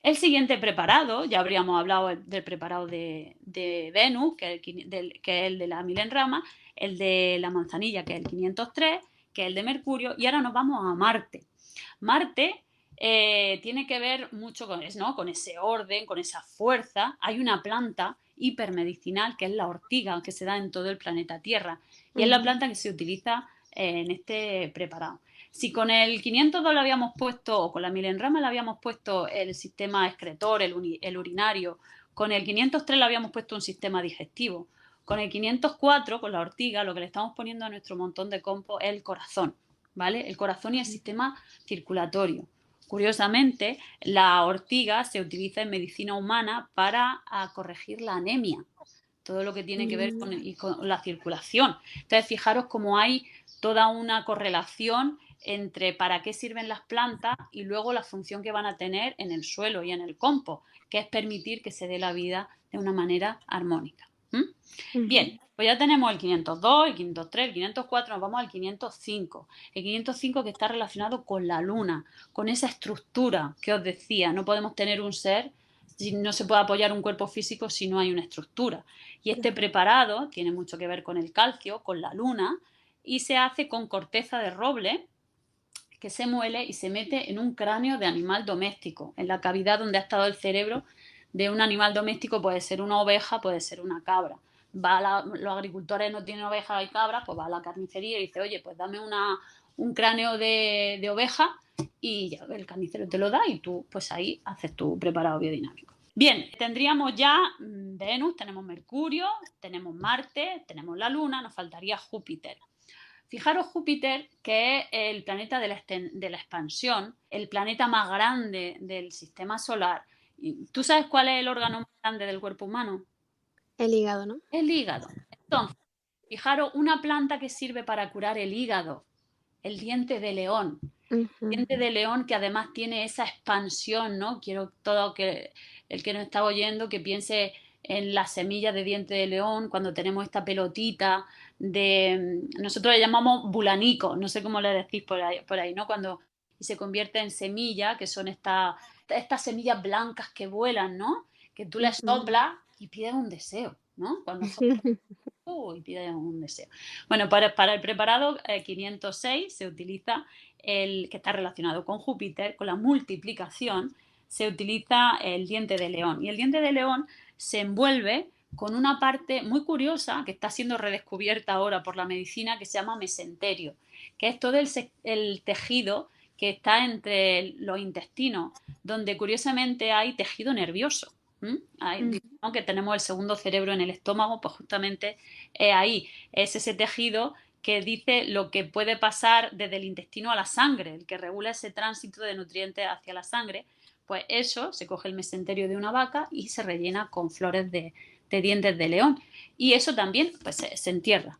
El siguiente preparado, ya habríamos hablado del preparado de Venus, que es el de la milenrama, el de la manzanilla, que es el 503, que es el de Mercurio, y ahora nos vamos a Marte. Marte tiene que ver mucho con eso, ¿no? Con ese orden, con esa fuerza. Hay una planta hipermedicinal que es la ortiga, que se da en todo el planeta Tierra, y es la Ujú. planta que se utiliza en este preparado. Si con el 502 le habíamos puesto, o con la milenrama le habíamos puesto el sistema excretor, el urinario, con el 503 le habíamos puesto un sistema digestivo. Con el 504, con la ortiga, lo que le estamos poniendo a nuestro montón de compost es el corazón, ¿vale? El corazón y el sistema circulatorio. Curiosamente, la ortiga se utiliza en medicina humana para corregir la anemia, todo lo que tiene que ver Mm, con la circulación. Entonces, fijaros cómo hay toda una correlación entre para qué sirven las plantas y luego la función que van a tener en el suelo y en el compost, que es permitir que se dé la vida de una manera armónica. ¿Mm? ujú. Bien, pues ya tenemos el 502, el 503, el 504, nos vamos al 505. El 505 que está relacionado con la luna, con esa estructura que os decía, no podemos tener un ser, no se puede apoyar un cuerpo físico si no hay una estructura. Y este preparado tiene mucho que ver con el calcio, con la luna, y se hace con corteza de roble que se muele y se mete en un cráneo de animal doméstico, en la cavidad donde ha estado el cerebro de un animal doméstico, puede ser una oveja, puede ser una cabra. Los agricultores no tienen ovejas y cabras, pues va a la carnicería y dice, oye, pues dame un cráneo de oveja y ya el carnicero te lo da y tú pues ahí haces tu preparado biodinámico. Bien, tendríamos ya Venus, tenemos Mercurio, tenemos Marte, tenemos la Luna, nos faltaría Júpiter. Fijaros Júpiter, que es el planeta de la expansión, el planeta más grande del sistema solar. ¿Tú sabes cuál es el órgano más grande del cuerpo humano? El hígado, ¿no? El hígado. Entonces, fijaros, una planta que sirve para curar el hígado, el diente de león. Ujú. Diente de león que además tiene esa expansión, ¿no? Quiero todo que el que nos está oyendo que piense en las semillas de diente de león, cuando tenemos esta pelotita nosotros le llamamos bulanico, no sé cómo le decís por ahí, ¿no? Cuando se convierte en semilla, que son estas semillas blancas que vuelan, ¿no? Que tú les Ujú. soplas y pides un deseo, ¿no? Cuando soplas y pides un deseo. Bueno, para el preparado 506 se utiliza el que está relacionado con Júpiter, con la multiplicación, se utiliza el diente de león. Y el diente de león se envuelve con una parte muy curiosa que está siendo redescubierta ahora por la medicina que se llama mesenterio, que es todo el tejido que está entre los intestinos, donde curiosamente hay tejido nervioso. Mm, ¿No? Que tenemos el segundo cerebro en el estómago, pues justamente ahí es ese tejido que dice lo que puede pasar desde el intestino a la sangre, el que regula ese tránsito de nutrientes hacia la sangre, Pues eso se coge el mesenterio de una vaca y se rellena con flores de dientes de león. Y eso también pues, se entierra.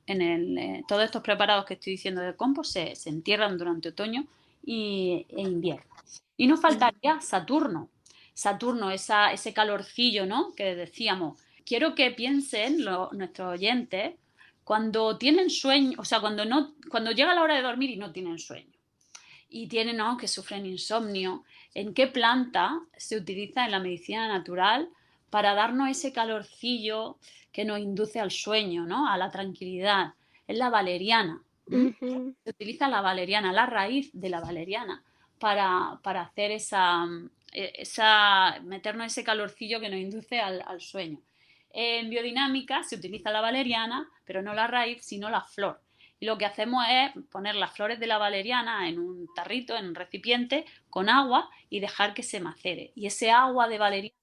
Todos estos preparados que estoy diciendo del compost se entierran durante otoño e invierno. Y nos faltaría Saturno. Saturno, ese calorcillo, ¿no? Que decíamos. Quiero que piensen nuestros oyentes cuando tienen sueño, o sea, cuando llega la hora de dormir y no tienen sueño y tienen, ¿no?, que sufren insomnio, ¿en qué planta se utiliza en la medicina natural para darnos ese calorcillo que nos induce al sueño, ¿no?, a la tranquilidad? Es la valeriana. Ujú. Se utiliza la valeriana, la raíz de la valeriana, para hacer meternos ese calorcillo que nos induce al sueño. En biodinámica se utiliza la valeriana, pero no la raíz, sino la flor. Y lo que hacemos es poner las flores de la valeriana en un tarrito, en un recipiente, con agua y dejar que se macere. Y ese agua de valeriana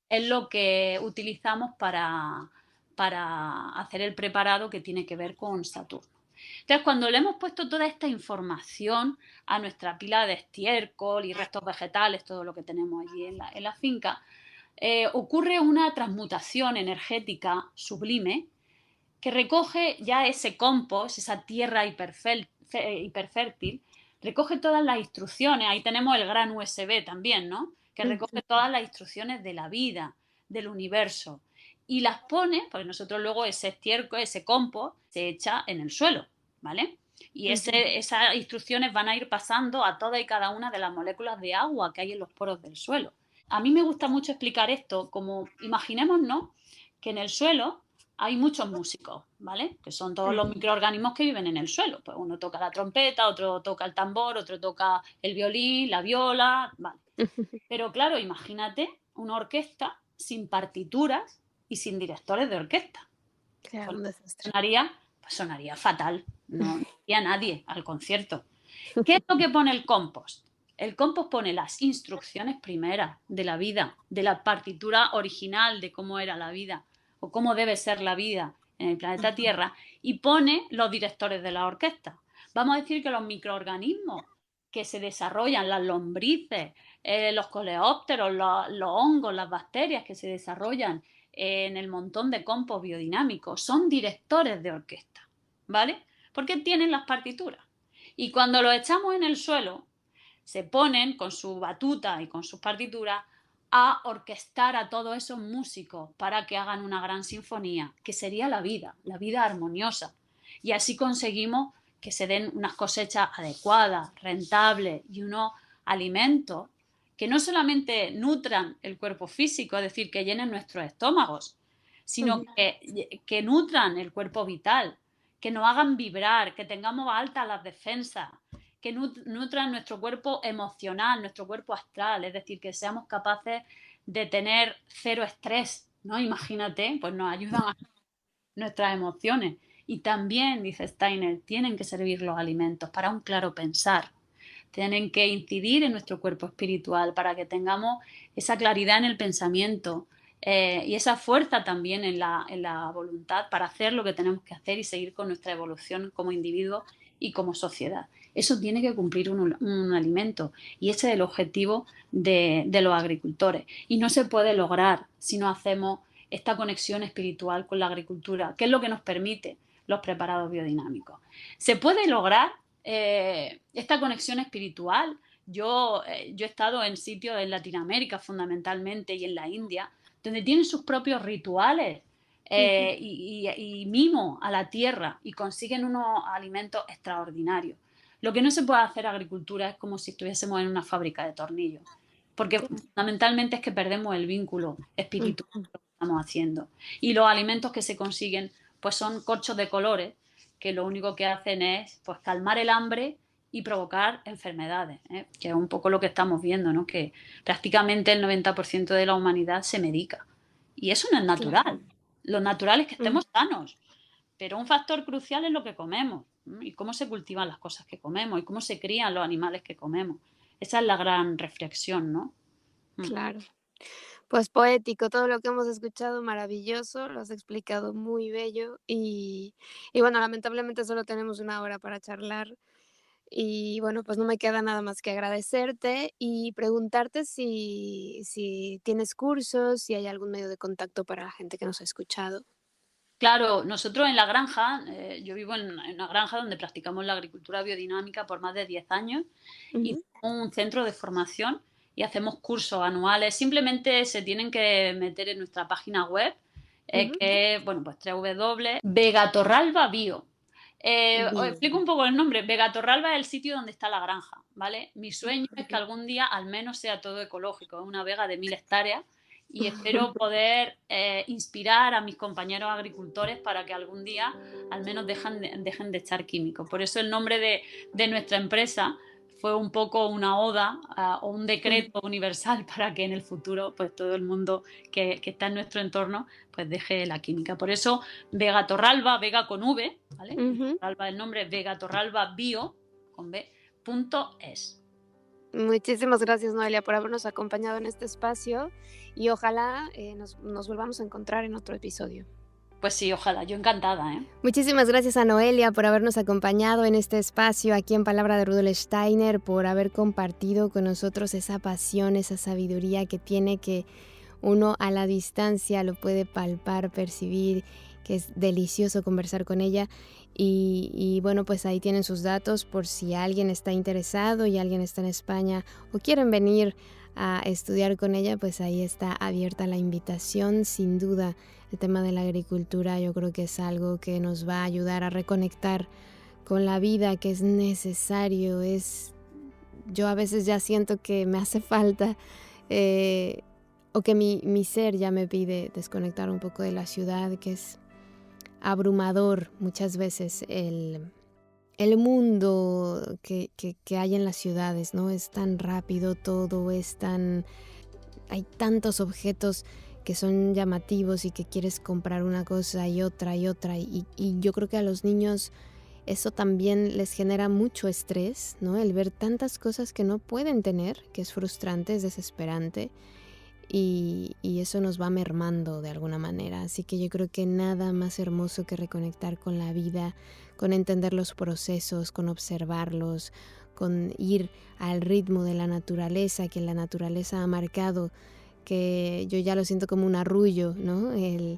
es lo que utilizamos para hacer el preparado que tiene que ver con Saturno. Entonces, cuando le hemos puesto toda esta información a nuestra pila de estiércol y restos vegetales, todo lo que tenemos allí en la finca, ocurre una transmutación energética sublime que recoge ya ese compost, esa tierra hiperfértil, recoge todas las instrucciones. Ahí tenemos el gran USB también, ¿no? Que recoge todas las instrucciones de la vida, del universo. Y las pone, porque nosotros luego ese estiércol, ese compost, se echa en el suelo, ¿vale? Y esas instrucciones van a ir pasando a todas y cada una de las moléculas de agua que hay en los poros del suelo. A mí me gusta mucho explicar esto como, imaginémonos que en el suelo hay muchos músicos, ¿vale? Que son todos los microorganismos que viven en el suelo. Pues uno toca la trompeta, otro toca el tambor, otro toca el violín, la viola, ¿vale? Pero claro, imagínate una orquesta sin partituras y sin directores de orquesta. Claro, Pues un desastre. sonaría fatal, no iría nadie al concierto. ¿Qué es lo que pone el compost? El compost pone las instrucciones primeras de la vida, de la partitura original de cómo era la vida o cómo debe ser la vida en el planeta Tierra y pone los directores de la orquesta. Vamos a decir que los microorganismos que se desarrollan, las lombrices, los coleópteros, los hongos, las bacterias que se desarrollan en el montón de compost biodinámicos son directores de orquesta, ¿vale? Porque tienen las partituras. Y cuando los echamos en el suelo, se ponen con su batuta y con sus partituras a orquestar a todos esos músicos para que hagan una gran sinfonía, que sería la vida armoniosa. Y así conseguimos que se den unas cosechas adecuadas, rentables y unos alimentos que no solamente nutran el cuerpo físico, es decir, que llenen nuestros estómagos, sino que nutran el cuerpo vital, que nos hagan vibrar, que tengamos altas las defensas, que nutran nuestro cuerpo emocional, nuestro cuerpo astral, es decir, que seamos capaces de tener cero estrés, ¿no? Imagínate, pues nos ayudan a nuestras emociones. Y también, dice Steiner, tienen que servir los alimentos para un claro pensar, tienen que incidir en nuestro cuerpo espiritual para que tengamos esa claridad en el pensamiento y esa fuerza también en la voluntad para hacer lo que tenemos que hacer y seguir con nuestra evolución como individuo y como sociedad. Eso tiene que cumplir un alimento y ese es el objetivo de los agricultores. Y no se puede lograr si no hacemos esta conexión espiritual con la agricultura, que es lo que nos permite los preparados biodinámicos. Se puede lograr esta conexión espiritual. Yo he estado en sitios en Latinoamérica fundamentalmente y en la India, donde tienen sus propios rituales y mimo a la tierra y consiguen unos alimentos extraordinarios. Lo que no se puede hacer agricultura es como si estuviésemos en una fábrica de tornillos, porque fundamentalmente es que perdemos el vínculo espiritual con lo que estamos haciendo. Y los alimentos que se consiguen pues son corchos de colores que lo único que hacen es pues calmar el hambre y provocar enfermedades, que es un poco lo que estamos viendo, ¿no? Que prácticamente el 90% de la humanidad se medica. Y eso no es natural. Lo natural es que estemos sanos, pero un factor crucial es lo que comemos y cómo se cultivan las cosas que comemos y cómo se crían los animales que comemos. Esa es la gran reflexión, ¿no? Claro. Pues poético, todo lo que hemos escuchado, maravilloso, lo has explicado muy bello y bueno, lamentablemente solo tenemos una hora para charlar Y bueno, pues no me queda nada más que agradecerte y preguntarte si tienes cursos, si hay algún medio de contacto para la gente que nos ha escuchado. Claro, nosotros en la granja, yo vivo en una granja donde practicamos la agricultura biodinámica por más de 10 años y Ujú, tenemos un centro de formación y hacemos cursos anuales. Simplemente se tienen que meter en nuestra página web, ujú. que es, bueno, pues www.vegatorralba Bio. Os Bien. explico un poco el nombre. Vegatorralba es el sitio donde está la granja, ¿vale? Mi sueño es que Ujú. algún día al menos sea todo ecológico. Es una vega de 1000 hectáreas y espero poder inspirar a mis compañeros agricultores para que algún día al menos dejen de echar químicos. Por eso el nombre de nuestra empresa fue un poco una oda o un decreto universal para que en el futuro pues todo el mundo que está en nuestro entorno pues deje la química. Por eso Vegatorralba, Vega con V, ¿vale? Ujú. Torralba el nombre, Vegatorralba Bio con B, .es. Muchísimas gracias, Noelia, por habernos acompañado en este espacio y ojalá nos volvamos a encontrar en otro episodio. Pues sí, ojalá, yo encantada, ¿eh? Muchísimas gracias a Noelia por habernos acompañado en este espacio aquí en Palabra de Rudolf Steiner, por haber compartido con nosotros esa pasión, esa sabiduría que tiene, que uno a la distancia lo puede palpar, percibir, que es delicioso conversar con ella. Y bueno, pues ahí tienen sus datos por si alguien está interesado y alguien está en España o quieren venir a estudiar con ella, pues ahí está abierta la invitación. Sin duda, el tema de la agricultura yo creo que es algo que nos va a ayudar a reconectar con la vida, que es necesario. Yo a veces ya siento que me hace falta o que mi ser ya me pide desconectar un poco de la ciudad, que es abrumador muchas veces el mundo que hay en las ciudades, ¿no? Es tan rápido todo, hay tantos objetos que son llamativos y que quieres comprar una cosa y otra y otra. Y yo creo que a los niños eso también les genera mucho estrés, ¿no? El ver tantas cosas que no pueden tener, que es frustrante, es desesperante. Y eso nos va mermando de alguna manera. Así que yo creo que nada más hermoso que reconectar con la vida, con entender los procesos, con observarlos, con ir al ritmo de la naturaleza, que la naturaleza ha marcado, que yo ya lo siento como un arrullo, ¿no? El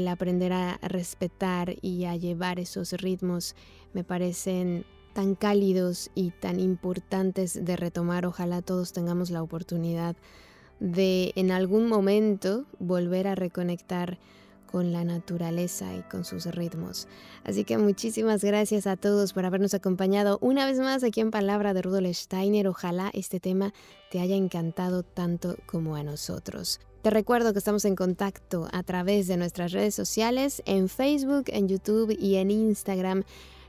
aprender a respetar y a llevar esos ritmos me parecen tan cálidos y tan importantes de retomar. Ojalá todos tengamos la oportunidad de en algún momento volver a reconectar con la naturaleza y con sus ritmos. Así que muchísimas gracias a todos por habernos acompañado una vez más aquí en Palabra de Rudolf Steiner. Ojalá este tema te haya encantado tanto como a nosotros. Te recuerdo que estamos en contacto a través de nuestras redes sociales, en Facebook, en YouTube y en Instagram.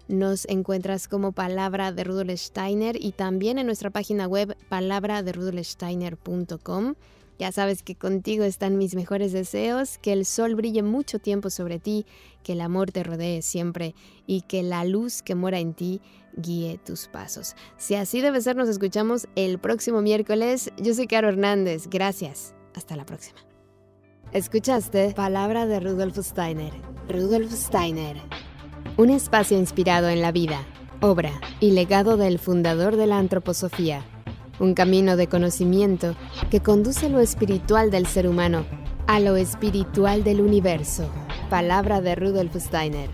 Nos encuentras como Palabra de Rudolf Steiner y también en nuestra página web palabraderudolfsteiner.com. Ya sabes que contigo están mis mejores deseos, que el sol brille mucho tiempo sobre ti, que el amor te rodee siempre y que la luz que mora en ti guíe tus pasos. Si así debe ser, nos escuchamos el próximo miércoles. Yo soy Caro Hernández. Gracias. Hasta la próxima. Escuchaste Palabra de Rudolf Steiner. Rudolf Steiner. Un espacio inspirado en la vida, obra y legado del fundador de la antroposofía. Un camino de conocimiento que conduce lo espiritual del ser humano a lo espiritual del universo. Palabra de Rudolf Steiner.